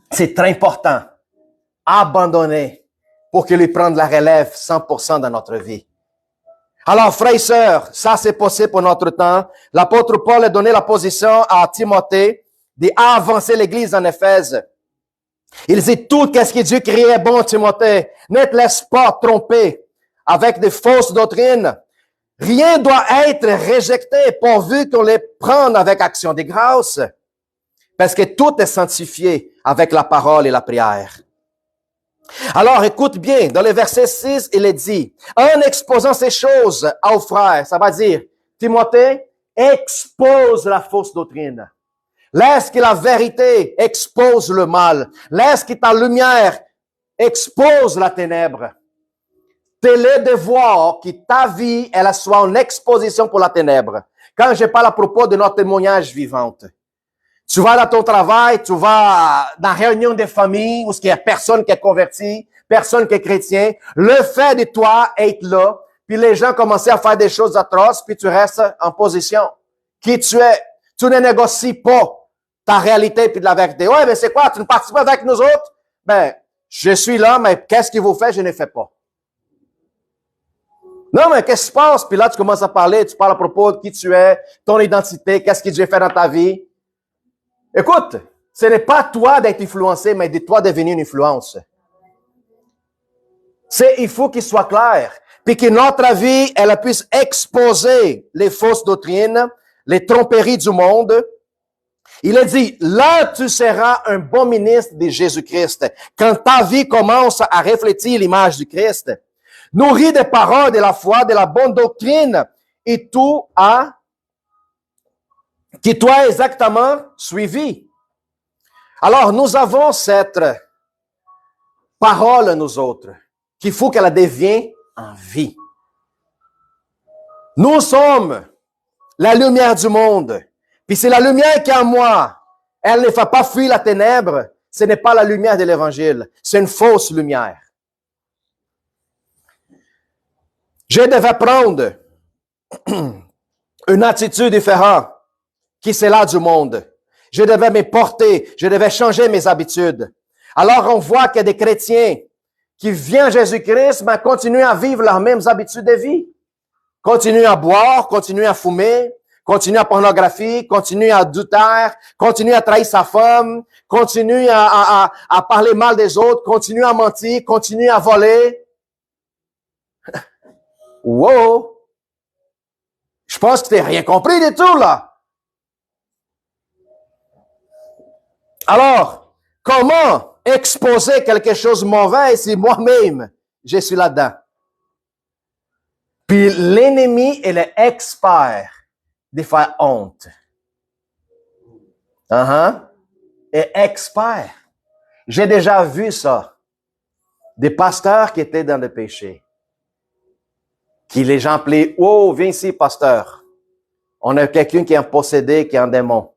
C'est très important. Abandonner pour qu'il lui prenne la relève 100% dans notre vie. Alors, frères et sœurs, ça c'est possible pour notre temps. L'apôtre Paul a donné la position à Timothée d'avancer l'Église en Éphèse. Il dit tout qu'est-ce que Dieu créait bon, Timothée. Ne te laisse pas tromper avec des fausses doctrines. Rien doit être rejeté pourvu qu'on les prenne avec action de grâce. Parce que tout est sanctifié avec la parole et la prière. Alors, écoute bien, dans le verset 6, il est dit, en exposant ces choses aux frères, ça va dire, Timothée, expose la fausse doctrine. Laisse que la vérité expose le mal. Laisse que ta lumière expose la ténèbre. Tel est de voir que ta vie, elle soit en exposition pour la ténèbre. Quand je parle à propos de notre témoignage vivante, tu vas dans ton travail, tu vas dans la réunion de famille où il n'y a personne qui est converti, personne qui est chrétien. Le fait de toi être là, puis les gens commencent à faire des choses atroces, puis tu restes en position. Qui tu es? Tu ne négocies pas ta réalité puis de la vérité. Ouais, mais c'est quoi? Tu ne participes pas avec nous autres? Ben, je suis là, mais qu'est-ce qu'il vous fait? Je ne fais pas. Non, mais qu'est-ce qui se passe? Puis là, tu commences à parler, tu parles à propos de qui tu es, ton identité, qu'est-ce que Dieu fait dans ta vie. Écoute, ce n'est pas toi d'être influencé, mais de toi devenir une influence. Il faut qu'il soit clair. Puis que notre vie, elle puisse exposer les fausses doctrines, les tromperies du monde. Il a dit, là, tu seras un bon ministre de Jésus-Christ. Quand ta vie commence à refléter l'image du Christ, nourri des paroles de la foi, de la bonne doctrine, et tout a, qui toi exactement suivi. Alors, nous avons cette parole, nous autres, qu'il faut qu'elle devienne en vie. Nous sommes la lumière du monde. Puis c'est la lumière qui est en moi. Elle ne fait pas fuir la ténèbre. Ce n'est pas la lumière de l'Évangile. C'est une fausse lumière. Je devais prendre une attitude différente qui c'est là du monde. Je devais me porter. Je devais changer mes habitudes. Alors on voit qu'il y a des chrétiens qui viennent à Jésus-Christ, mais continuent à vivre leurs mêmes habitudes de vie. Continuent à boire, continuent à fumer, continuent à pornographie, continuent à adultère, continuent à trahir sa femme, continuent à parler mal des autres, continuent à mentir, continuent à voler. Wow! Je pense que tu n'as rien compris du tout, là. Alors, comment exposer quelque chose de mauvais si moi-même, je suis là-dedans? Puis l'ennemi, il est expert de faire honte. Et expert. J'ai déjà vu ça. Des pasteurs qui étaient dans le péché. Qui les gens appelaient, oh, viens ici, pasteur. On a quelqu'un qui est possédé, qui est un démon.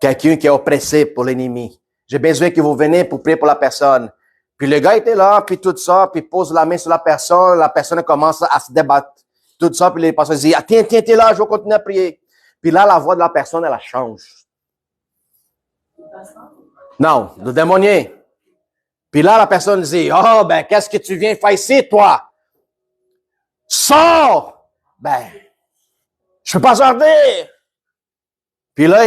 Quelqu'un qui est oppressé pour l'ennemi. J'ai besoin que vous venez pour prier pour la personne. Puis le gars était là, puis tout ça, puis pose la main sur la personne commence à se débattre. Tout ça, puis les pasteurs disent, ah, tiens, t'es là, je vais continuer à prier. Puis là, la voix de la personne, elle change. Non, le démonien. Puis là, la personne dit, oh, ben, qu'est-ce que tu viens faire ici, toi? Sors! Ben, je peux pas sortir. Puis là,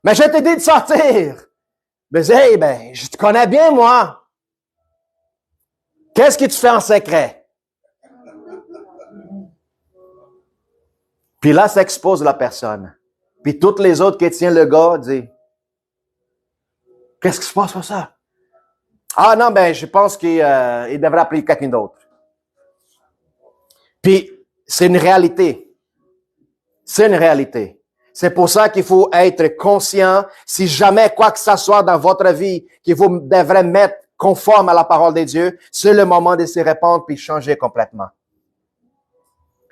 mais je t'ai dit de sortir. Mais hey, ben, je te connais bien, moi. Qu'est-ce que tu fais en secret? Puis là, ça expose la personne. Puis toutes les autres qui tiennent le gars disent, qu'est-ce qui se passe pour ça? Ah non, ben, je pense qu'il devrait appeler quelqu'un d'autre. Puis, c'est une réalité. C'est une réalité. C'est pour ça qu'il faut être conscient, si jamais quoi que ce soit dans votre vie, que vous devrez mettre conforme à la parole de Dieu, c'est le moment de se répandre puis changer complètement.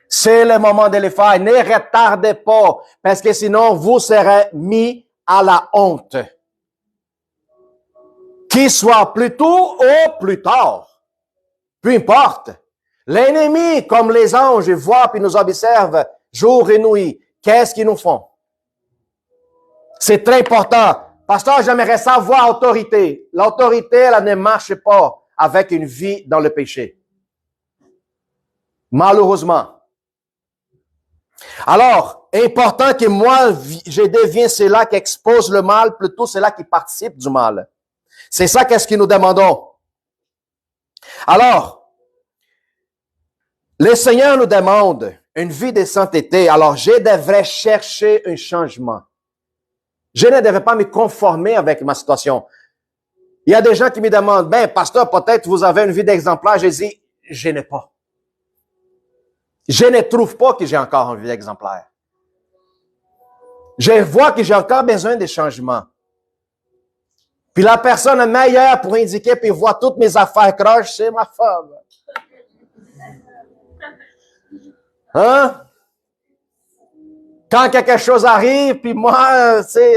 C'est le moment de le faire. Ne retardez pas, parce que sinon, vous serez mis à la honte. Qu'il soit plus tôt ou plus tard. Peu importe. L'ennemi, comme les anges, voient puis nous observent jour et nuit. Qu'est-ce qu'ils nous font? C'est très important. Pasteur, j'aimerais savoir l'autorité. L'autorité, elle ne marche pas avec une vie dans le péché. Malheureusement. Alors, important que moi, je devienne cela qui expose le mal, plutôt cela qui participe du mal. C'est ça qu'est-ce que nous demandons. Alors, le Seigneur nous demande une vie de sainteté. Alors, je devrais chercher un changement. Je ne devais pas me conformer avec ma situation. Il y a des gens qui me demandent, ben, pasteur, peut-être vous avez une vie d'exemplaire. Je dis, je n'ai pas. je ne trouve pas que j'ai encore une vie exemplaire. Je vois que j'ai encore besoin de changements. Puis la personne meilleure pour indiquer puis voir toutes mes affaires croches, c'est ma femme. Hein? Quand quelque chose arrive, puis moi, tu sais,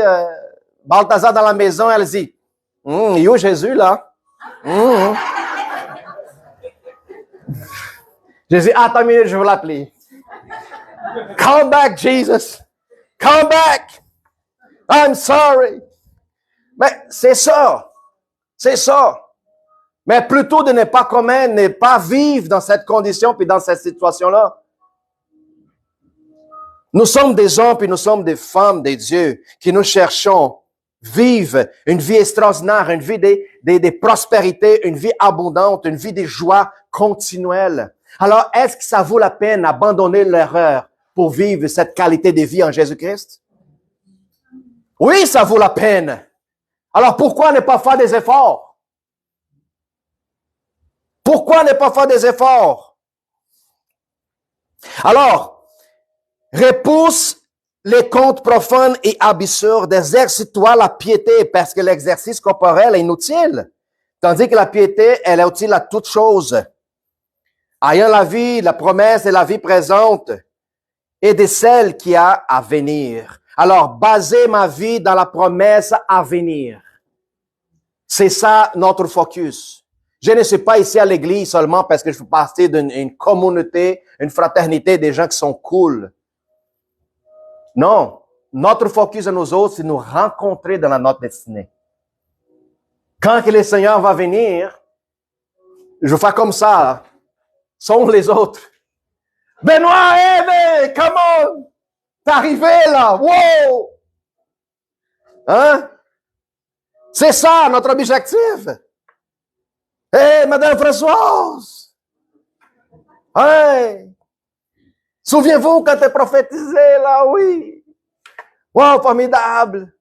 Balthazar dans la maison, elle dit, il est où Jésus, là? Jésus, attends une minute, je vais l'appeler. Come back, Jesus. Come back. I'm sorry. Mais c'est ça. C'est ça. Mais plutôt de ne pas commettre, ne pas vivre dans cette condition puis dans cette situation-là. Nous sommes des hommes puis nous sommes des femmes de Dieu qui nous cherchons vivre une vie extraordinaire, une vie de prospérité, une vie abondante, une vie de joie continuelle. Alors, est-ce que ça vaut la peine d'abandonner l'erreur pour vivre cette qualité de vie en Jésus-Christ? Oui, ça vaut la peine. Alors, pourquoi ne pas faire des efforts? Pourquoi ne pas faire des efforts? Alors, repousse les contes profanes et absurdes, exerce-toi la piété, parce que l'exercice corporel est inutile. Tandis que la piété, elle est utile à toute chose. Ayant la vie, la promesse et la vie présente, et de celle qui a à venir. Alors, baser ma vie dans la promesse à venir. C'est ça notre focus. Je ne suis pas ici à l'église seulement parce que je fais partie d'une communauté, une fraternité des gens qui sont cool. Non. Notre focus à nous autres, c'est nous rencontrer dans notre destinée. Quand que le Seigneur va venir, je vais faire comme ça. Sont les autres. Benoît, hey, come on! T'es arrivé là! Wow! Hein? C'est ça, notre objectif. Hey, Madame Françoise! Hey! Souviens-vous quand t'es prophétisé là, oui! Wow, formidable!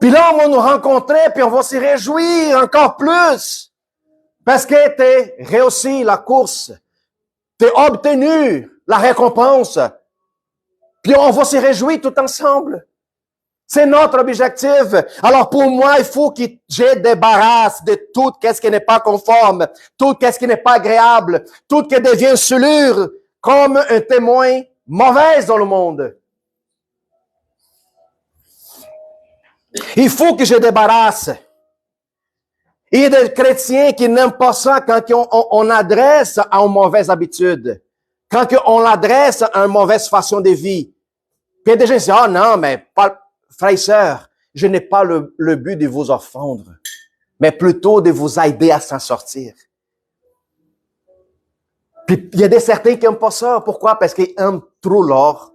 Puis là, on va nous rencontrer, puis on va s'y réjouir encore plus. Parce que t'es réussi la course. T'es obtenu la récompense. Puis on va s'y réjouir tout ensemble. C'est notre objectif. Alors pour moi, il faut que je débarrasse de tout ce qui n'est pas conforme, tout ce qui n'est pas agréable, tout ce qui devient souillure comme un témoin mauvais dans le monde. Il faut que je débarrasse. Il y a des chrétiens qui n'aiment pas ça quand on adresse à une mauvaise habitude, quand on l'adresse à une mauvaise façon de vie. Puis des gens disent, ah non, mais frères et sœurs, je n'ai pas le but de vous offendre, mais plutôt de vous aider à s'en sortir. Puis il y a des certains qui n'aiment pas ça. Pourquoi? Parce qu'ils aiment trop leur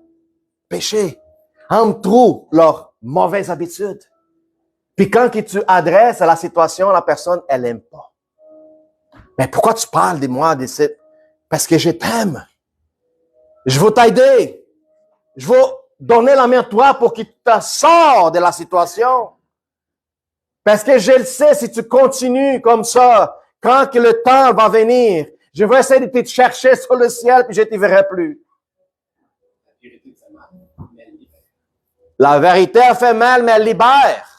péché, aiment trop leur mauvaise habitude. Puis quand tu adresses à la situation, la personne, elle n'aime pas. Mais pourquoi tu parles de moi, de cette... Parce que je t'aime. Je veux t'aider. Je veux donner la main à toi pour qu'il te sorte de la situation. Parce que je le sais, si tu continues comme ça, quand que le temps va venir, je vais essayer de te chercher sur le ciel puis je ne te verrai plus. La vérité a fait mal, mais elle libère.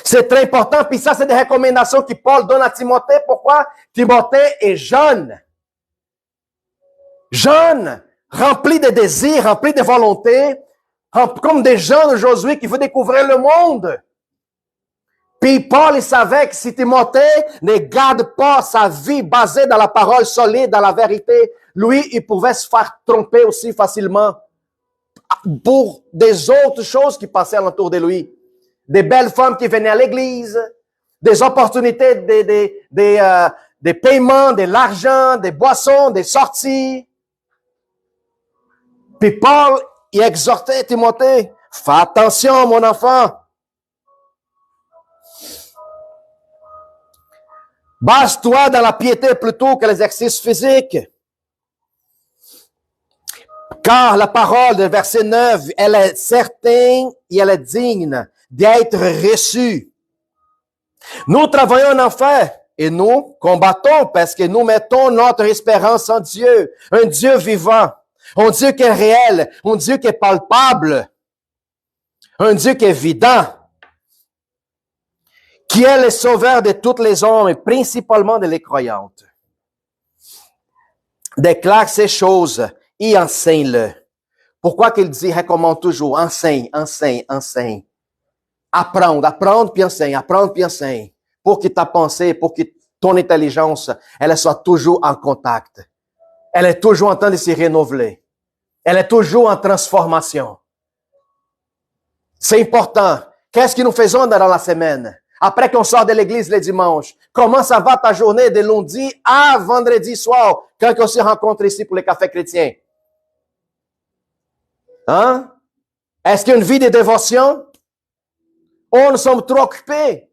C'est très important, puis ça, c'est des recommandations que Paul donne à Timothée. Pourquoi? Timothée est jeune. Jeune, rempli de désirs, rempli de volonté, comme des jeunes aujourd'hui qui veulent découvrir le monde. Puis Paul, il savait que si Timothée ne garde pas sa vie basée dans la parole solide, dans la vérité, lui, il pouvait se faire tromper aussi facilement pour des autres choses qui passaient alentour de lui. Des belles femmes qui venaient à l'église, des opportunités, des paiements, de l'argent, des boissons, des sorties. Puis Paul, il exhortait Timothée, fais attention, mon enfant. Base-toi dans la piété plutôt que l'exercice physique. Car la parole de verset 9, elle est certaine et elle est digne d'être reçue. Nous travaillons en enfer. Et nous combattons parce que nous mettons notre espérance en Dieu, un Dieu vivant, un Dieu qui est réel, un Dieu qui est palpable, un Dieu qui est évident, qui est le sauveur de tous les hommes et principalement de les croyantes. Déclare ces choses et enseigne-le. Pourquoi qu'il dit, recommande toujours, enseigne, enseigne, enseigne. Apprendre puis enseigne, apprendre puis enseigne. Pour que ta pensée, pour que ton intelligence, elle soit toujours en contact. Elle est toujours en train de se renouveler. Elle est toujours en transformation. C'est important. Qu'est-ce que nous faisons dans la semaine? Après qu'on sort de l'église le dimanche, comment ça va ta journée de lundi à vendredi soir, quand on se rencontre ici pour les cafés chrétiens? Hein? Est-ce qu'il y a une vie de dévotion? Oh, nous sommes trop occupés.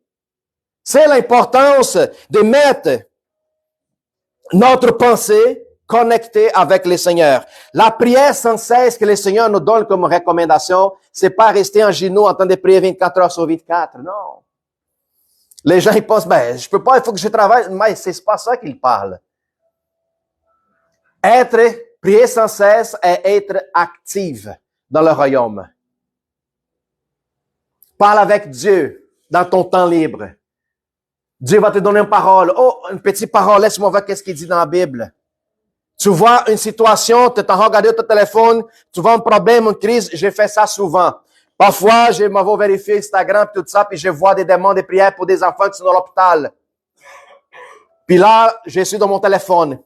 C'est l'importance de mettre notre pensée connectée avec le Seigneur. La prière sans cesse que le Seigneur nous donne comme recommandation, c'est pas rester en genoux en train de prier 24 heures sur 24. Non. Les gens, ils pensent, je peux pas, il faut que je travaille. Mais c'est pas ça qu'il parle. Prier sans cesse et être active dans le royaume. Parle avec Dieu dans ton temps libre. Dieu va te donner une parole. Oh, une petite parole, laisse-moi voir qu'est-ce qu'il dit dans la Bible. Tu vois une situation, tu es en train de regarder ton téléphone, tu vois un problème, une crise, j'ai fait ça souvent. Parfois, je m'en vais vérifier Instagram, tout ça, puis je vois des demandes de prière pour des enfants qui sont dans l'hôpital. Puis là, je suis dans mon téléphone.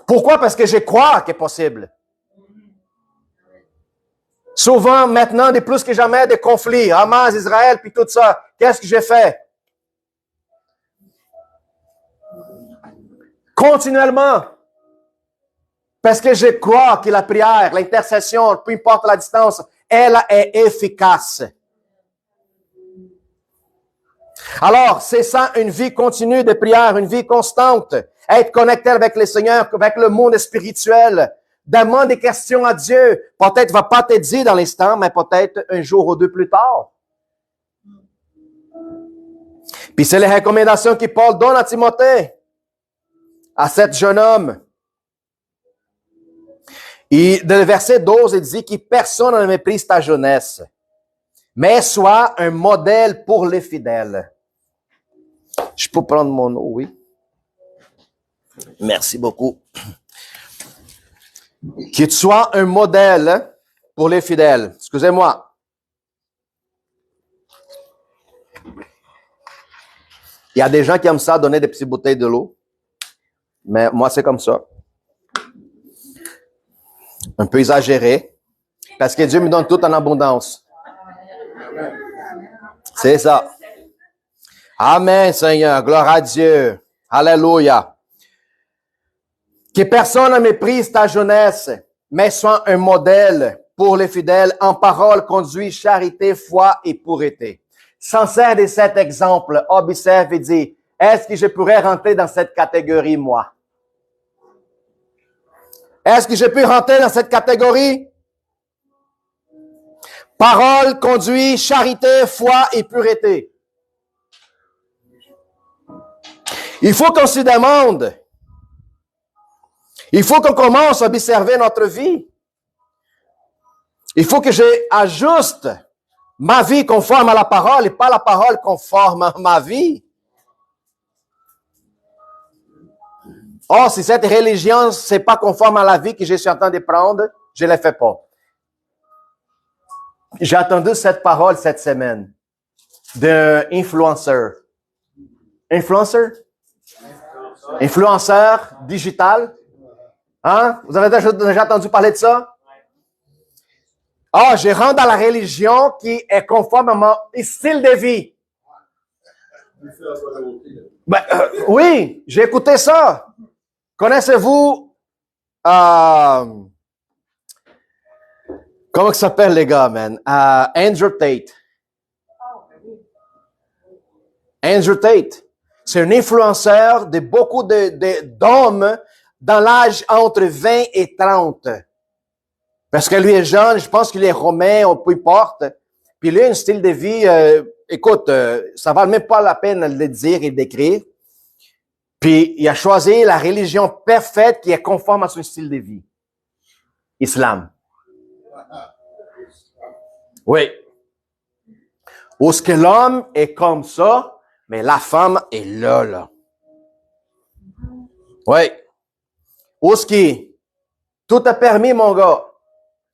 Pourquoi? Parce que je crois qu'il est possible. Souvent, maintenant, de plus que jamais, des conflits, Hamas, Israël, puis tout ça. Qu'est-ce que j'ai fait? Continuellement. Parce que je crois que la prière, l'intercession, peu importe la distance, elle est efficace. Alors, c'est ça, une vie continue de prière, une vie constante. Être connecté avec le Seigneur, avec le monde spirituel. Demande des questions à Dieu. Peut-être va pas te dire dans l'instant, mais peut-être un jour ou deux plus tard. Puis c'est les recommandations que Paul donne à Timothée, à cet jeune homme. Et dans le verset 12, il dit que personne ne méprise ta jeunesse, mais sois un modèle pour les fidèles. Je peux prendre mon eau, oui. Merci beaucoup. Que tu sois un modèle pour les fidèles. Excusez-moi. Il y a des gens qui aiment ça, donner des petites bouteilles de l'eau. Mais moi, c'est comme ça. Un peu exagéré. Parce que Dieu me donne tout en abondance. C'est ça. Amen, Seigneur. Gloire à Dieu. Alléluia. Que personne ne méprise ta jeunesse, mais sois un modèle pour les fidèles en parole, conduit, charité, foi et pureté. Sincère de cet exemple, observe et dit, est-ce que je pourrais rentrer dans cette catégorie, moi? Est-ce que je peux rentrer dans cette catégorie? Parole, conduit, charité, foi et pureté. Il faut qu'on se demande. Il faut qu'on commence à observer notre vie. Il faut que j'ajuste ma vie conforme à la parole et pas la parole conforme à ma vie. Oh, si cette religion, c'est pas conforme à la vie que je suis en train de prendre, je ne la fais pas. J'ai entendu cette parole cette semaine d'un influenceur. Influenceur? Influenceur digital? Hein? Vous avez déjà entendu parler de ça? Ah, je rentre dans la religion qui est conforme à mon style de vie. Oui, j'ai écouté ça. Connaissez-vous comment il s'appelle les gars, man? Andrew Tate. Andrew Tate. C'est un influenceur de beaucoup d'hommes dans l'âge entre 20 et 30. Parce que lui est jeune, je pense qu'il est romain, ou peu importe. Puis lui a un style de vie écoute, ça va même pas la peine de le dire et d'écrire. Puis, il a choisi la religion parfaite qui est conforme à son style de vie. Islam. Oui. Où ce que l'homme est comme ça, mais la femme est là. Oui. Où ce qui, tout est permis, mon gars.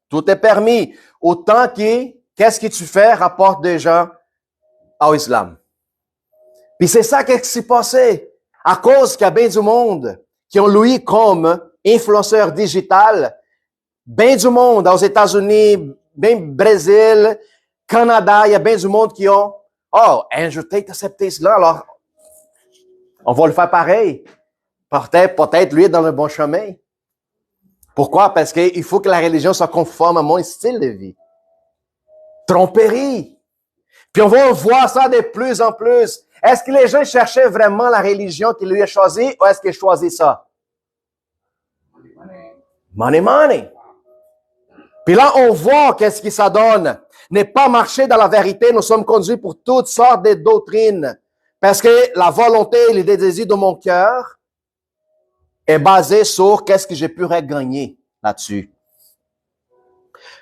Tout est permis. Autant que, qu'est-ce que tu fais rapporte des gens à l'islam. Puis c'est ça qui s'est passé. À cause qu'il y a bien du monde qui ont lui comme influenceur digital, bien du monde aux États-Unis, bien Brésil, Canada, il y a bien du monde qui ont Andrew Tate accepté cela, alors on va le faire pareil. Peut-être lui est dans le bon chemin. Pourquoi? Parce qu'il faut que la religion soit conforme à mon style de vie. Tromperie. Puis on va voir ça de plus en plus. Est-ce que les gens cherchaient vraiment la religion qu'il lui a choisie ou est-ce qu'ils choisissent ça? Money. Puis là, on voit qu'est-ce qui ça donne. Ne pas marcher dans la vérité, nous sommes conduits pour toutes sortes de doctrines. Parce que la volonté et les désirs de mon cœur est basée sur qu'est-ce que je pourrais gagner là-dessus.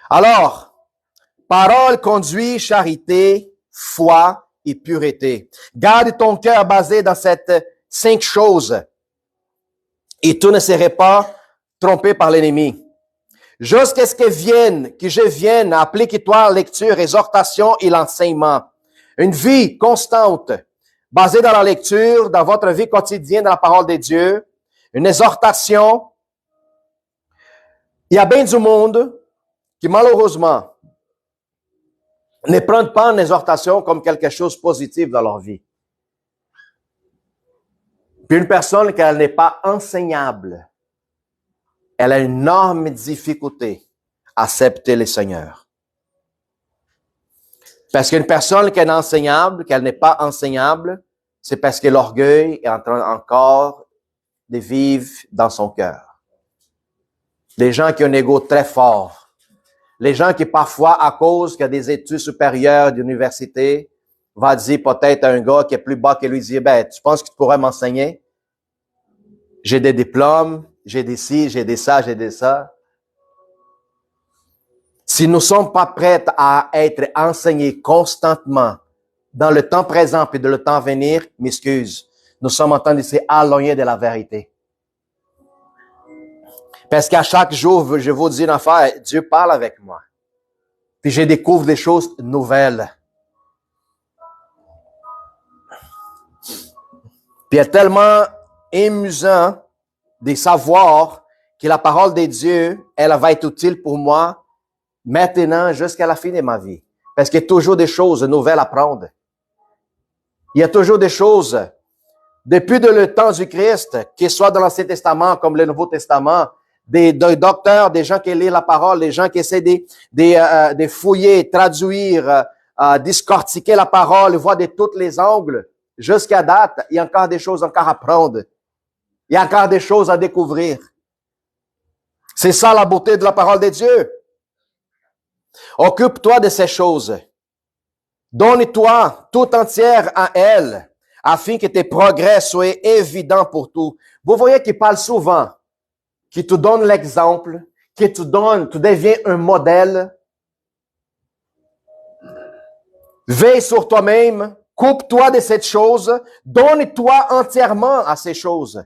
Alors, parole, conduit, charité, foi et pureté. Garde ton cœur basé dans ces 5 choses et tu ne serais pas trompé par l'ennemi. Jusqu'à ce que je vienne, applique-toi lecture, exhortation et l'enseignement. Une vie constante, basée dans la lecture, dans votre vie quotidienne, dans la parole de Dieu. Une exhortation. Il y a bien du monde qui, malheureusement, ne prennent pas une exhortation comme quelque chose de positif dans leur vie. Puis une personne qui n'est pas enseignable, elle a une énorme difficulté à accepter le Seigneur. Parce qu'une personne qui est enseignable, qu'elle n'est pas enseignable, c'est parce que l'orgueil est en train encore de vivre dans son cœur. Les gens qui ont un ego très fort, les gens qui parfois, à cause qu'il y a des études supérieures d'université, va dire peut-être à un gars qui est plus bas que lui, dire, tu penses que tu pourrais m'enseigner? J'ai des diplômes, j'ai des ci, j'ai des ça, j'ai des ça. Si nous ne sommes pas prêts à être enseignés constamment dans le temps présent et dans le temps à venir, m'excuse, nous sommes en train de s'éloigner de la vérité. Parce qu'à chaque jour, je vous dis une affaire, Dieu parle avec moi. Puis je découvre des choses nouvelles. Puis il est tellement amusant de savoir que la parole de Dieu, elle va être utile pour moi maintenant jusqu'à la fin de ma vie. Parce qu'il y a toujours des choses nouvelles à apprendre. Il y a toujours des choses, depuis le temps du Christ, qu'il soit dans l'Ancien Testament comme le Nouveau Testament, des docteurs, des gens qui lisent la parole, des gens qui essaient de fouiller, traduire, discortiquer la parole, voir de tous les angles. Jusqu'à date, il y a encore des choses encore à apprendre. Il y a encore des choses à découvrir. C'est ça la beauté de la parole de Dieu. Occupe-toi de ces choses. Donne-toi tout entière à elle, afin que tes progrès soient évidents pour tout. Vous voyez qu'il parle souvent, qu'il te donne l'exemple, qu'il te donne, tu deviens un modèle. Veille sur toi-même, coupe-toi de cette chose, donne-toi entièrement à ces choses.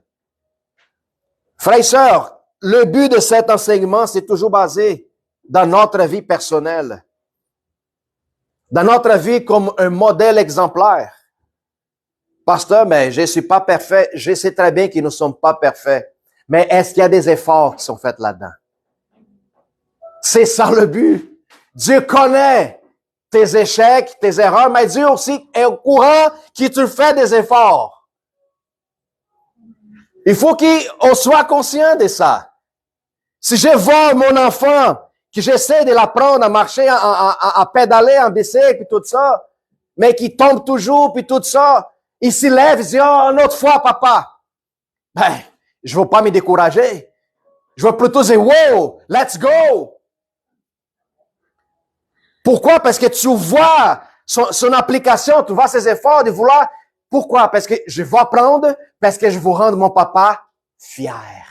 Frères et sœurs, le but de cet enseignement, c'est toujours basé dans notre vie personnelle, dans notre vie comme un modèle exemplaire. Pasteur, mais je suis pas parfait, je sais très bien que nous ne sommes pas parfaits, mais est-ce qu'il y a des efforts qui sont faits là-dedans? C'est ça le but. Dieu connaît tes échecs, tes erreurs, mais Dieu aussi est au courant que tu fais des efforts. Il faut qu'on soit conscient de ça. Si je vois mon enfant, que j'essaie de l'apprendre à marcher, à pédaler en bicycle, puis tout ça, mais qui tombe toujours, puis tout ça, il s'y lève, il dit, une autre fois, papa. Je ne veux pas me décourager. Je veux plutôt dire, wow, let's go. Pourquoi? Parce que tu vois son application, tu vois ses efforts de vouloir. Pourquoi? Parce que je veux apprendre, parce que je veux rendre mon papa fier.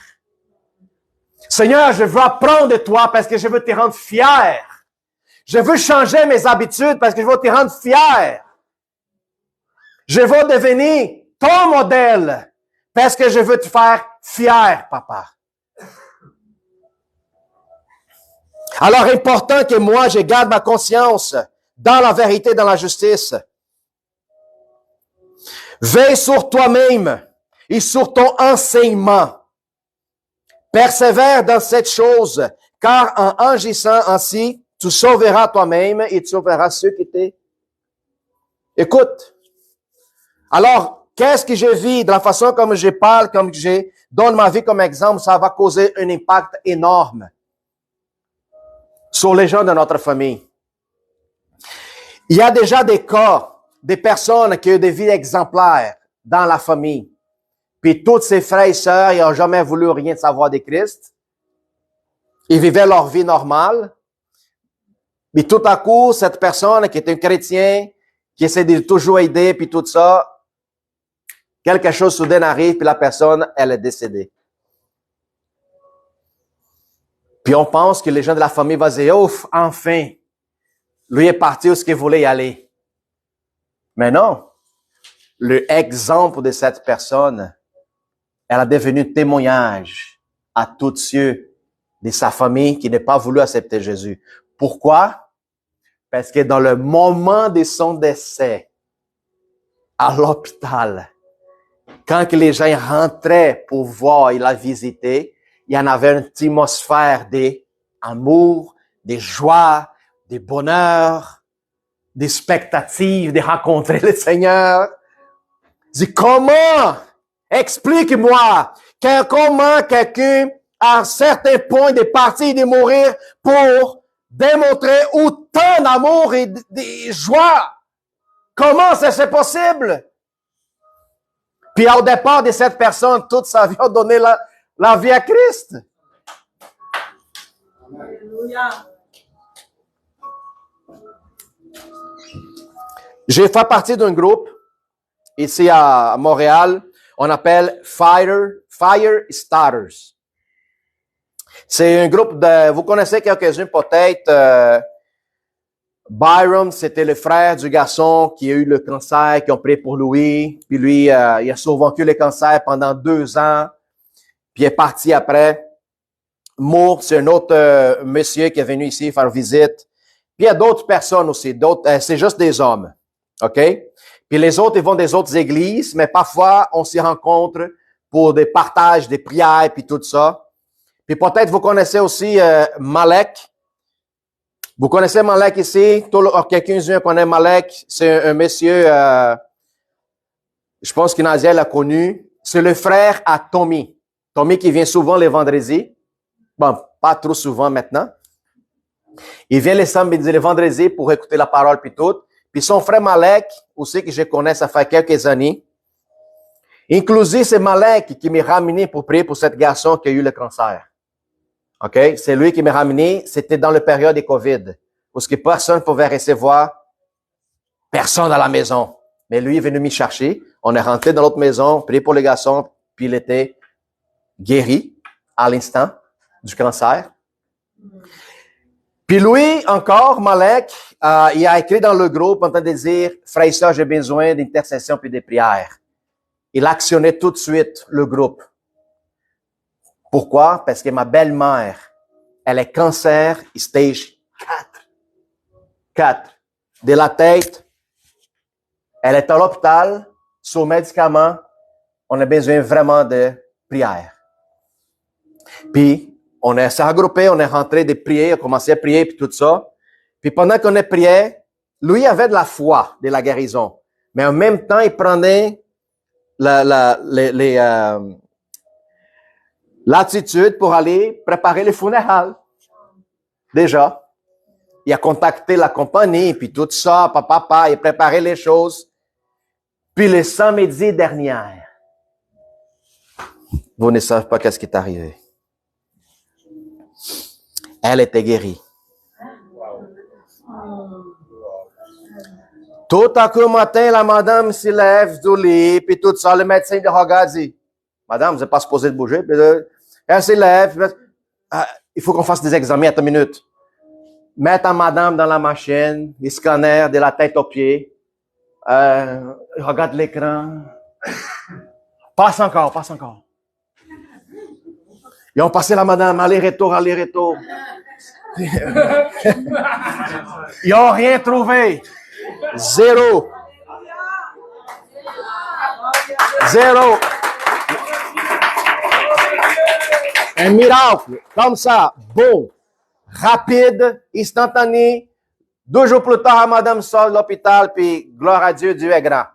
Seigneur, je veux apprendre de toi parce que je veux te rendre fier. Je veux changer mes habitudes parce que je veux te rendre fier. Je veux devenir ton modèle parce que je veux te faire fier, papa. Alors, important que moi, je garde ma conscience dans la vérité, dans la justice. Veille sur toi-même et sur ton enseignement. Persévère dans cette chose, car en agissant ainsi, tu sauveras toi-même et tu sauveras ceux qui t'écoutent. Alors, qu'est-ce que je vis, de la façon comme je parle, comme je donne ma vie comme exemple, ça va causer un impact énorme sur les gens de notre famille. Il y a déjà des cas, des personnes qui ont des vies exemplaires dans la famille. Puis tous ses frères et sœurs, ils n'ont jamais voulu rien savoir de Christ. Ils vivaient leur vie normale. Mais tout à coup, cette personne qui est un chrétien, qui essaie de toujours aider, puis tout ça, quelque chose soudain arrive, puis la personne, elle est décédée. Puis on pense que les gens de la famille vont dire, ouf, enfin, lui est parti où ce qu'il voulait y aller. Mais non. L'exemple de cette personne, elle a devenu témoignage à tous ceux de sa famille qui n'ont pas voulu accepter Jésus. Pourquoi? Parce que dans le moment de son décès, à l'hôpital, quand que les gens rentraient pour voir et la visiter, il y en avait une atmosphère d'amour, de joie, de bonheur, des expectatives de rencontrer le Seigneur. Je dis, comment? Explique-moi comment quelqu'un, à un certain point, est parti de mourir pour démontrer autant d'amour et de joie. Comment c'est possible? Puis au départ de cette personne, toute sa vie a donné la vie à Christ. Alléluia. J'ai fait partie d'un groupe ici à Montréal. On appelle Fire Starters. C'est un groupe vous connaissez quelques-uns peut-être. Byron, c'était le frère du garçon qui a eu le cancer, qui ont prié pour lui. Puis lui, il a survécu le cancer pendant 2 ans. Puis il est parti après. Moore, c'est un autre monsieur qui est venu ici faire visite. Puis il y a d'autres personnes aussi. C'est juste des hommes. OK? Puis les autres, ils vont des autres églises, mais parfois, on s'y rencontre pour des partages, des prières, puis tout ça. Puis peut-être vous connaissez aussi Malek. Vous connaissez Malek ici? Quelqu'un connaît Malek. C'est un monsieur, je pense que Nadia l'a connu. C'est le frère à Tommy. Tommy qui vient souvent les vendredis. Bon, pas trop souvent maintenant. Il vient les samedis, les vendredis pour écouter la parole puis tout. Puis son frère Malek, aussi que je connais, ça fait quelques années. Inclusif, c'est Malek qui m'a ramené pour prier pour cet garçon qui a eu le cancer. OK? C'est lui qui m'a ramené. C'était dans la période de COVID, parce que personne ne pouvait recevoir personne à la maison. Mais lui est venu m'y chercher. On est rentré dans l'autre maison, prié pour le garçon, puis il était guéri à l'instant du cancer. Puis lui, encore, Malek, il a écrit dans le groupe en train de dire, frère et sœurs, j'ai besoin d'intercession puis de prières. Il a actionné tout de suite le groupe. Pourquoi? Parce que ma belle-mère, elle est cancer stage 4. De la tête, elle est à l'hôpital, sous médicaments. On a besoin vraiment de prières. Puis, on s'est regroupé, on est rentré de prier, on a commencé à prier, puis tout ça. Puis pendant qu'on a prié, lui avait de la foi, de la guérison. Mais en même temps, il prenait l'attitude pour aller préparer les funérailles. Déjà. Il a contacté la compagnie, puis tout ça, papa, il a préparé les choses. Puis le samedi dernier, vous ne savez pas qu'est-ce qui est arrivé. Elle était guérie. Tout à coup, matin, la madame se lève du lit, puis tout ça, le médecin de regarde dit, madame, vous n'êtes pas supposé de bouger. Puis elle se lève, puis, il faut qu'on fasse des examens, attends une minute. Mets ta madame dans la machine, les scanners de la tête aux pieds, regarde l'écran. Passe encore. Ils ont passé la madame, aller-retour. Ils n'ont rien trouvé. Zéro. Un miracle, comme ça, bon, rapide, instantané. 2 jours plus tard, madame sort de l'hôpital, puis gloire à Dieu, Dieu est grand.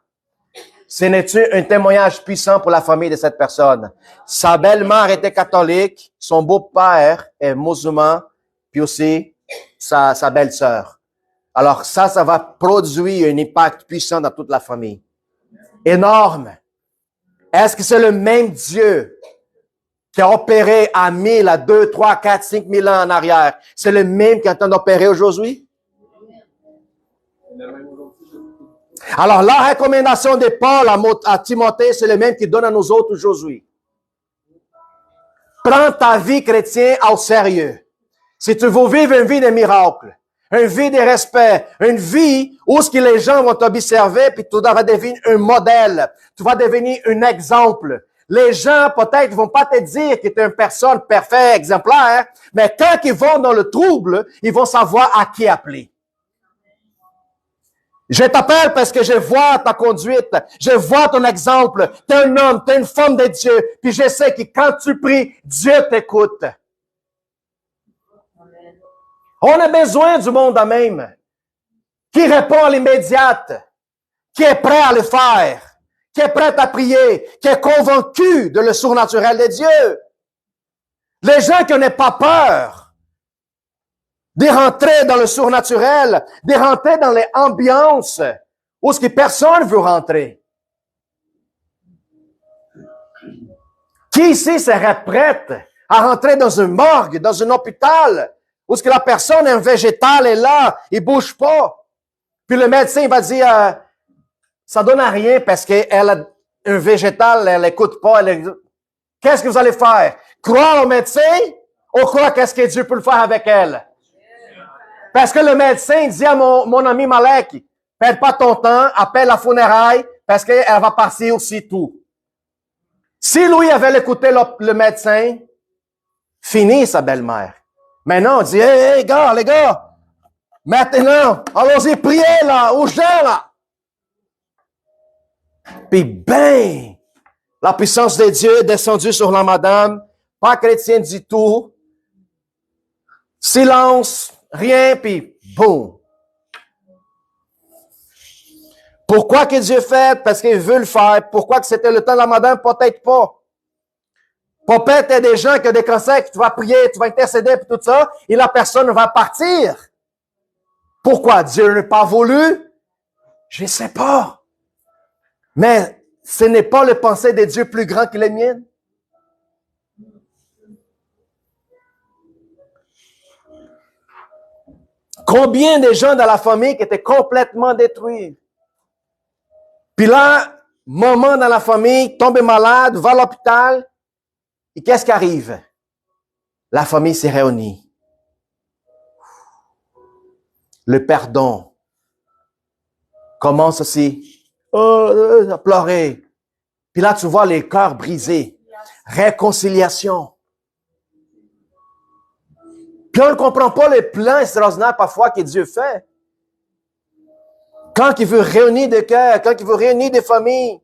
Ce n'est-tu un témoignage puissant pour la famille de cette personne? Sa belle-mère était catholique, son beau-père est musulman, puis aussi sa belle-sœur. Alors ça va produire un impact puissant dans toute la famille. Énorme. Est-ce que c'est le même Dieu qui a opéré à 1000, à 2, 3, 4, 5 000 ans en arrière? C'est le même qui est en train d'opérer aujourd'hui? Alors, la recommandation de Paul à Timothée, c'est le même qu'il donne à nous autres aujourd'hui. Prends ta vie chrétienne au sérieux. Si tu veux vivre une vie de miracle, une vie de respect, une vie où ce que les gens vont t'observer, puis tu vas devenir un modèle, tu vas devenir un exemple. Les gens, peut-être, vont pas te dire que tu es une personne parfaite, exemplaire, mais quand ils vont dans le trouble, ils vont savoir à qui appeler. Je t'appelle parce que je vois ta conduite, je vois ton exemple. Tu es un homme, tu es une femme de Dieu, puis je sais que quand tu pries, Dieu t'écoute. On a besoin du monde à même, qui répond à l'immédiate, qui est prêt à le faire, qui est prêt à prier, qui est convaincu de le surnaturel de Dieu. Les gens qui n'ont pas peur de rentrer dans le surnaturel, de rentrer dans les ambiances où ce que personne veut rentrer. Qui ici serait prête à rentrer dans une morgue, dans un hôpital, où ce que la personne, un végétal, est là, il bouge pas. Puis le médecin va dire, ça donne à rien parce qu'elle a un végétal, elle écoute pas. Qu'est-ce que vous allez faire? Croire au médecin ou croire qu'est-ce que Dieu peut le faire avec elle? Parce que le médecin dit à mon ami Malek, perds pas ton temps, appelle la funéraille, parce qu'elle va passer aussitôt. Si lui avait écouté le médecin, fini sa belle-mère. Maintenant, on dit, hey, les gars, maintenant, allons-y prier là, aux gens là. Puis ben, la puissance de Dieu est descendue sur la madame, pas chrétienne du tout. Silence, rien, puis boum. Pourquoi que Dieu fait? Parce qu'il veut le faire. Pourquoi que c'était le temps de la madame? Peut-être pas. Peut-être il y a des gens qui ont des cancers, que tu vas prier, tu vas intercéder pour tout ça, et la personne va partir. Pourquoi? Dieu n'a pas voulu? Je ne sais pas. Mais ce n'est pas le pensée de Dieu plus grand que les miennes. Combien de gens dans la famille qui étaient complètement détruits? Puis là, maman dans la famille tombe malade, va à l'hôpital. Et qu'est-ce qui arrive? La famille s'est réunie. Le pardon commence aussi à pleurer. Puis là, tu vois les cœurs brisés. Réconciliation. Puis on ne comprend pas les plans extraordinaires parfois que Dieu fait. Quand il veut réunir des cœurs, quand il veut réunir des familles,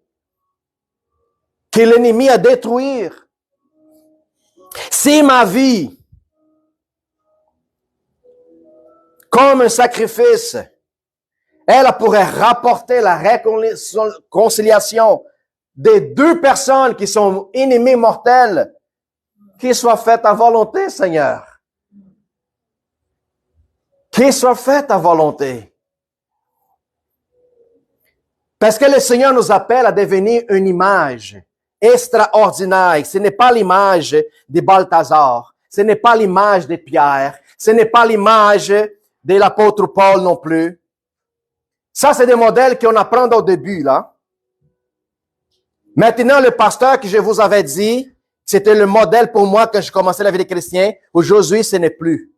que l'ennemi a détruire. Si ma vie, comme un sacrifice, elle pourrait rapporter la réconciliation des 2 personnes qui sont ennemies mortelles, qu'il soit fait à volonté, Seigneur. Qu'il soit fait à volonté. Parce que le Seigneur nous appelle à devenir une image extraordinaire. Ce n'est pas l'image de Balthazar. Ce n'est pas l'image de Pierre. Ce n'est pas l'image de l'apôtre Paul non plus. Ça, c'est des modèles qu'on apprend au début, là. Maintenant, le pasteur que je vous avais dit, c'était le modèle pour moi quand je commençais la vie des chrétiens. Aujourd'hui, ce n'est plus.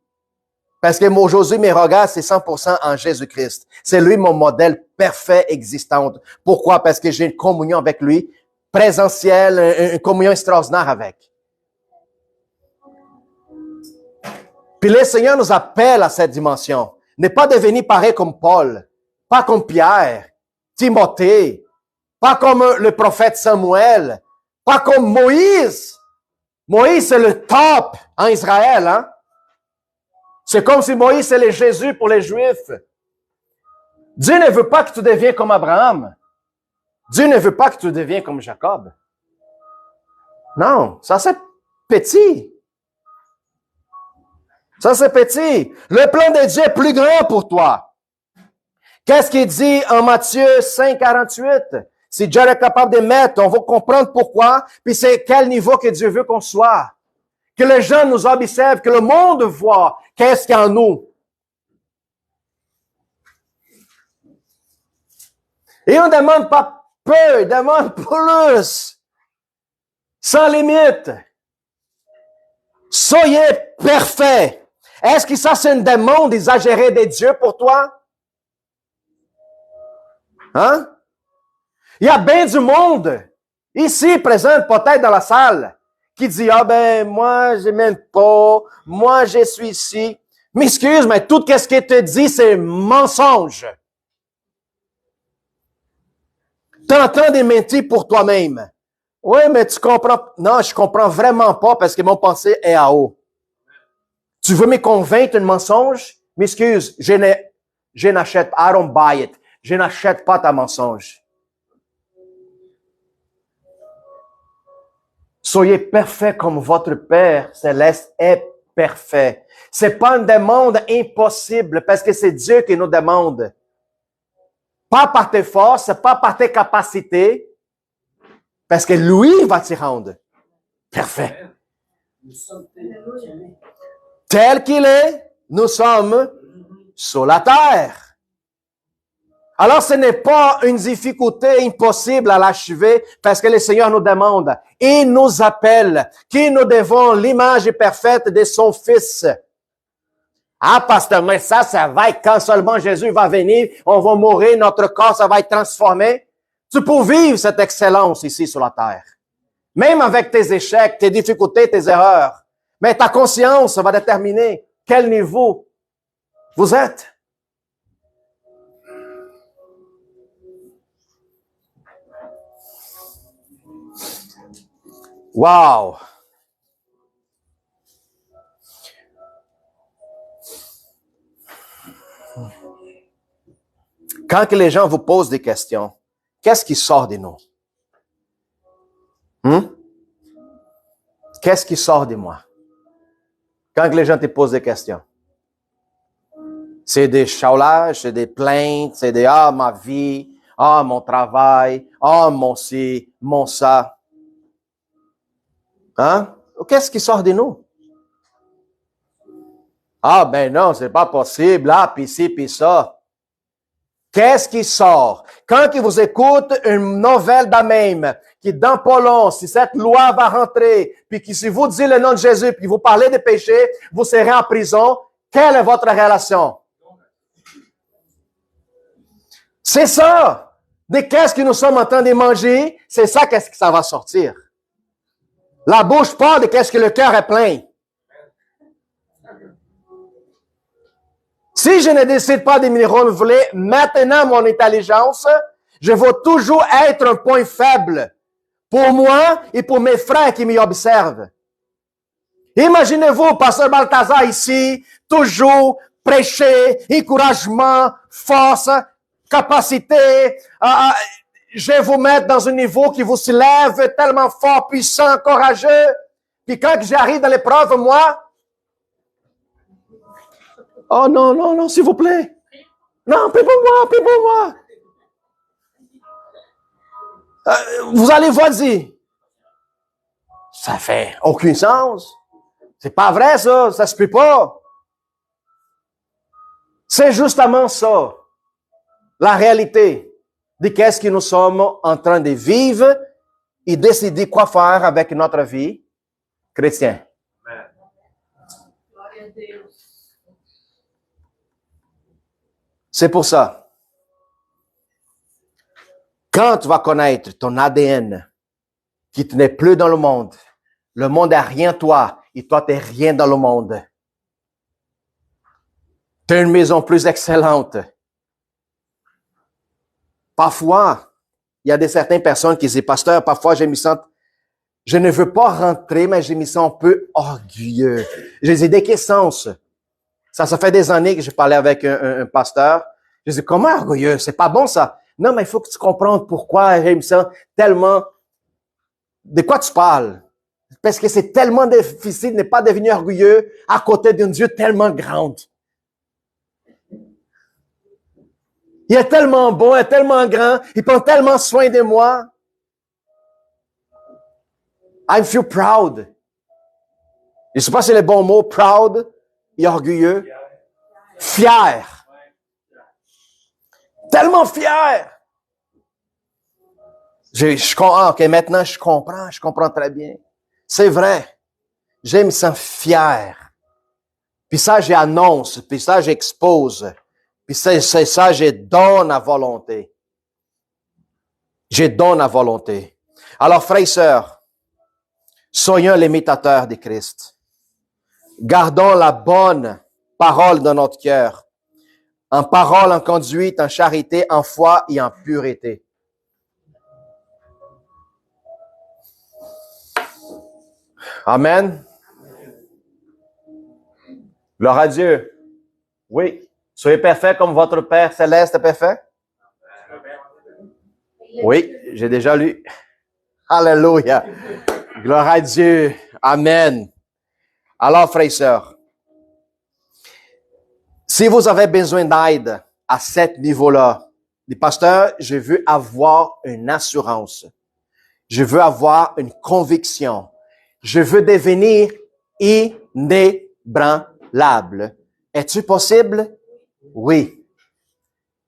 Parce que aujourd'hui, mes regards, c'est 100% en Jésus-Christ. C'est lui mon modèle parfait existant. Pourquoi? Parce que j'ai une communion avec lui, présentielle, une communion extraordinaire avec. Puis le Seigneur nous appelle à cette dimension. Ne pas devenir pareil comme Paul, pas comme Pierre, Timothée, pas comme le prophète Samuel, pas comme Moïse. Moïse, c'est le top en Israël, hein? C'est comme si Moïse, c'est le Jésus pour les Juifs. Dieu ne veut pas que tu deviennes comme Abraham. Dieu ne veut pas que tu deviennes comme Jacob. Non, ça c'est petit. Ça c'est petit. Le plan de Dieu est plus grand pour toi. Qu'est-ce qu'il dit en Matthieu 5, 48? Si Dieu est capable de mettre, on va comprendre pourquoi, puis c'est quel niveau que Dieu veut qu'on soit. Que les gens nous observent, que le monde voit qu'est-ce qu'il y a en nous. Et on ne demande pas peu, il demande plus. Sans limite. Soyez parfaits. Est-ce que ça, c'est une demande exagérée de Dieu pour toi? Hein? Il y a bien du monde, ici, présent, peut-être dans la salle, qui dit, ah ben, moi, je m'aime pas, moi, je suis ici. Mais excuse, mais tout ce qu'il te dit, c'est mensonge. Tu es en train de mentir pour toi-même. Oui, mais tu comprends. Non, je comprends vraiment pas parce que mon pensée est à haut. Tu veux me convaincre d'un mensonge? M'excuse, je n'achète pas. I don't buy it. Je n'achète pas ta mensonge. Soyez parfaits comme votre Père céleste est parfait. C'est pas une demande impossible parce que c'est Dieu qui nous demande. Pas par tes forces, pas par tes capacités, parce que lui va t'y rendre parfait. Tel qu'il est, nous sommes sur la terre. Alors, ce n'est pas une difficulté impossible à l'achever parce que le Seigneur nous demande et nous appelle que nous devons l'image parfaite de son Fils. Ah, pasteur, mais ça va être quand seulement Jésus va venir, on va mourir, notre corps, ça va être transformé. Tu peux vivre cette excellence ici sur la terre. Même avec tes échecs, tes difficultés, tes erreurs. Mais ta conscience va déterminer quel niveau vous êtes. Wow! Quand que les gens vous posent des questions, qu'est-ce qui sort de nous? Qu'est-ce qui sort de moi? Quand que les gens te posent des questions. C'est des chaulages, c'est des plaintes, c'est des « Ah, ma vie, ah, mon travail, ah, mon ci, mon ça. » Hein? Qu'est-ce qui sort de nous? Ah, ben non, c'est pas possible, là, puis ci, puis ça. Qu'est-ce qui sort? Quand ils vous écoutent une nouvelle d'Amém, qui dans pas long, si cette loi va rentrer, puis que si vous dites le nom de Jésus, puis vous parlez des péchés, vous serez en prison, quelle est votre relation? C'est ça. De qu'est-ce que nous sommes en train de manger, c'est ça qu'est-ce que ça va sortir. La bouche parle de qu'est-ce que le cœur est plein. Si je ne décide pas de me renouveler maintenant mon intelligence, je vais toujours être un point faible pour moi et pour mes frères qui m'y observent. Imaginez-vous, pasteur Balthazar ici, toujours prêcher, encouragement, force, capacité. Je vais vous mettre dans un niveau qui vous soulève tellement fort, puissant, courageux. Puis quand j'arrive dans l'épreuve, moi, oh non, non, non, s'il vous plaît. Non, prie pour moi, prie pour moi. Vous allez voir dire, ça fait aucun sens. C'est pas vrai ça se peut pas. C'est justement ça. la réalité de qu'est-ce que nous sommes en train de vivre et décider quoi faire avec notre vie chrétienne. Glória a Deus. C'est pour ça. Quand tu vas connaître ton ADN, qui n'est plus dans le monde n'a rien toi, et toi, tu n'es rien dans le monde. Tu as une maison plus excellente. Parfois, il y a certaines personnes qui disent, pasteur, parfois je me sens, je ne veux pas rentrer, mais je me sens un peu orgueilleux. Je dis, de quel sens? Ça fait des années que je parlais avec un pasteur. Je dis, comment orgueilleux? C'est pas bon ça. Non, mais il faut que tu comprennes pourquoi je me sens tellement... De quoi tu parles? Parce que c'est tellement difficile de ne pas devenir orgueilleux à côté d'un Dieu tellement grand. Il est tellement bon, il est tellement grand, il prend tellement soin de moi. I feel proud. Je ne sais pas si c'est le bon mot, proud et orgueilleux. Fier. Tellement fier. Ok, maintenant je comprends très bien. C'est vrai. Je me sens fier. Puis ça, j'annonce, puis ça, j'expose. Puis c'est ça, je donne à volonté. Je donne à volonté. Alors, frères et sœurs, soyons l'imitateurs de Christ. Gardons la bonne parole dans notre cœur. En parole, en conduite, en charité, en foi et en pureté. Amen. Gloire à Dieu. Oui. Soyez parfaits comme votre Père céleste est parfait. Oui, j'ai déjà lu. Alléluia. Gloire à Dieu. Amen. Alors, frères et sœurs, si vous avez besoin d'aide à ce niveau-là, dit pasteur, je veux avoir une assurance. Je veux avoir une conviction. Je veux devenir inébranlable. Est-ce possible? Oui.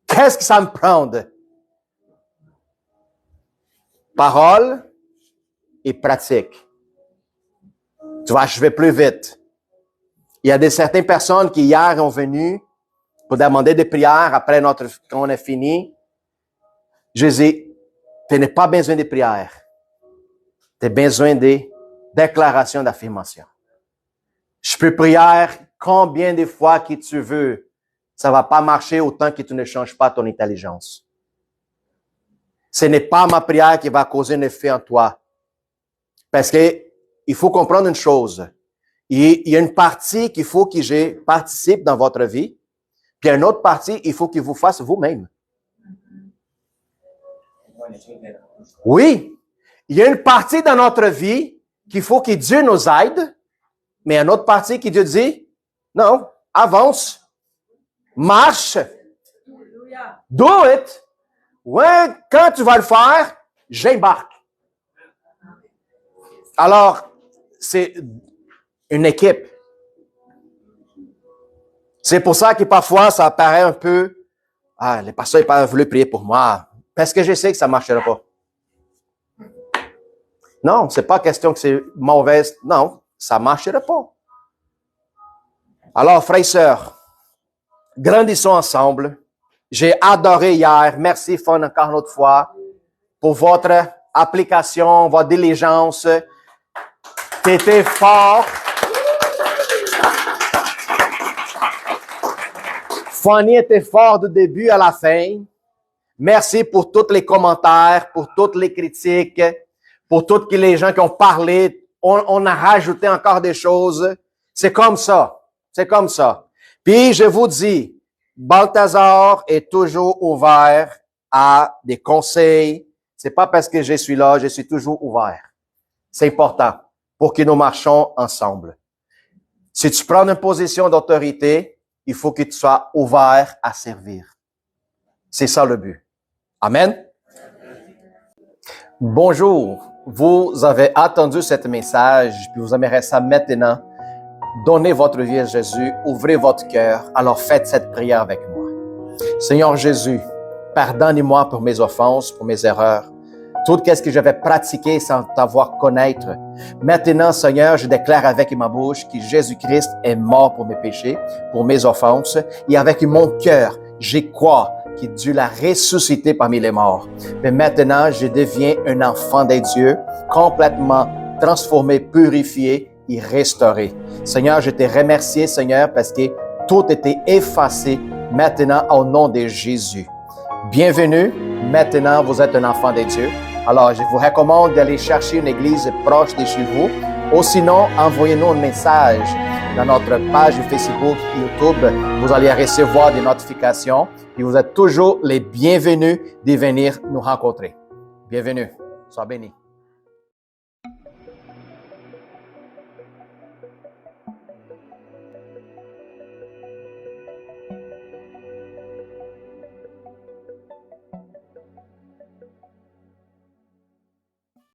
Qu'est-ce que ça me prend? Parole et pratique. Tu vois, je vais plus vite. Il y a certaines personnes qui hier sont venues pour demander des prières après quand on a fini. Je dis, tu n'as pas besoin de prières. Tu as besoin de déclarations d'affirmation. Je peux prier combien de fois que tu veux. Ça va pas marcher autant que tu ne changes pas ton intelligence. Ce n'est pas ma prière qui va causer un effet en toi. Parce que il faut comprendre une chose. Il y a une partie qu'il faut que je participe dans votre vie. Puis une autre partie, il faut que vous fassiez vous-même. Oui. Il y a une partie dans notre vie qu'il faut que Dieu nous aide. Mais une autre partie qui Dieu dit, non, avance. Marche. Do it. Ouais, quand tu vas le faire, j'embarque. Alors, c'est une équipe. C'est pour ça que parfois, ça paraît un peu, les pasteurs n'ont pas voulu prier pour moi, parce que je sais que ça ne marchera pas. Non, c'est pas question que c'est mauvaise. Non, ça ne marchera pas. Alors, frères et sœurs, grandissons ensemble. J'ai adoré hier. Merci, Fon, encore une autre fois, pour votre application, votre diligence. T'étais fort. Fanny était fort du début à la fin. Merci pour tous les commentaires, pour toutes les critiques, pour tous les gens qui ont parlé. On a rajouté encore des choses. C'est comme ça. C'est comme ça. Puis, je vous dis, Balthazar est toujours ouvert à des conseils. C'est pas parce que je suis là, je suis toujours ouvert. C'est important pour que nous marchions ensemble. Si tu prends une position d'autorité, il faut que tu sois ouvert à servir. C'est ça le but. Amen. Bonjour. Vous avez attendu ce message, puis vous aimeriez ça maintenant. Donnez votre vie à Jésus, ouvrez votre cœur, alors faites cette prière avec moi. Seigneur Jésus, pardonne-moi pour mes offenses, pour mes erreurs. Tout ce que j'avais pratiqué sans t'avoir connaître. Maintenant, Seigneur, je déclare avec ma bouche que Jésus-Christ est mort pour mes péchés, pour mes offenses, et avec mon cœur, j'y crois que Dieu l'a ressuscité parmi les morts. Mais maintenant, je deviens un enfant de Dieu, complètement transformé, purifié et restauré. Seigneur, je te remercie, Seigneur, parce que tout était effacé maintenant au nom de Jésus. Bienvenue. Maintenant, vous êtes un enfant de Dieu. Alors, je vous recommande d'aller chercher une église proche de chez vous. Ou sinon, envoyez-nous un message dans notre page Facebook, YouTube. Vous allez recevoir des notifications. Et vous êtes toujours les bienvenus de venir nous rencontrer. Bienvenue. Sois béni.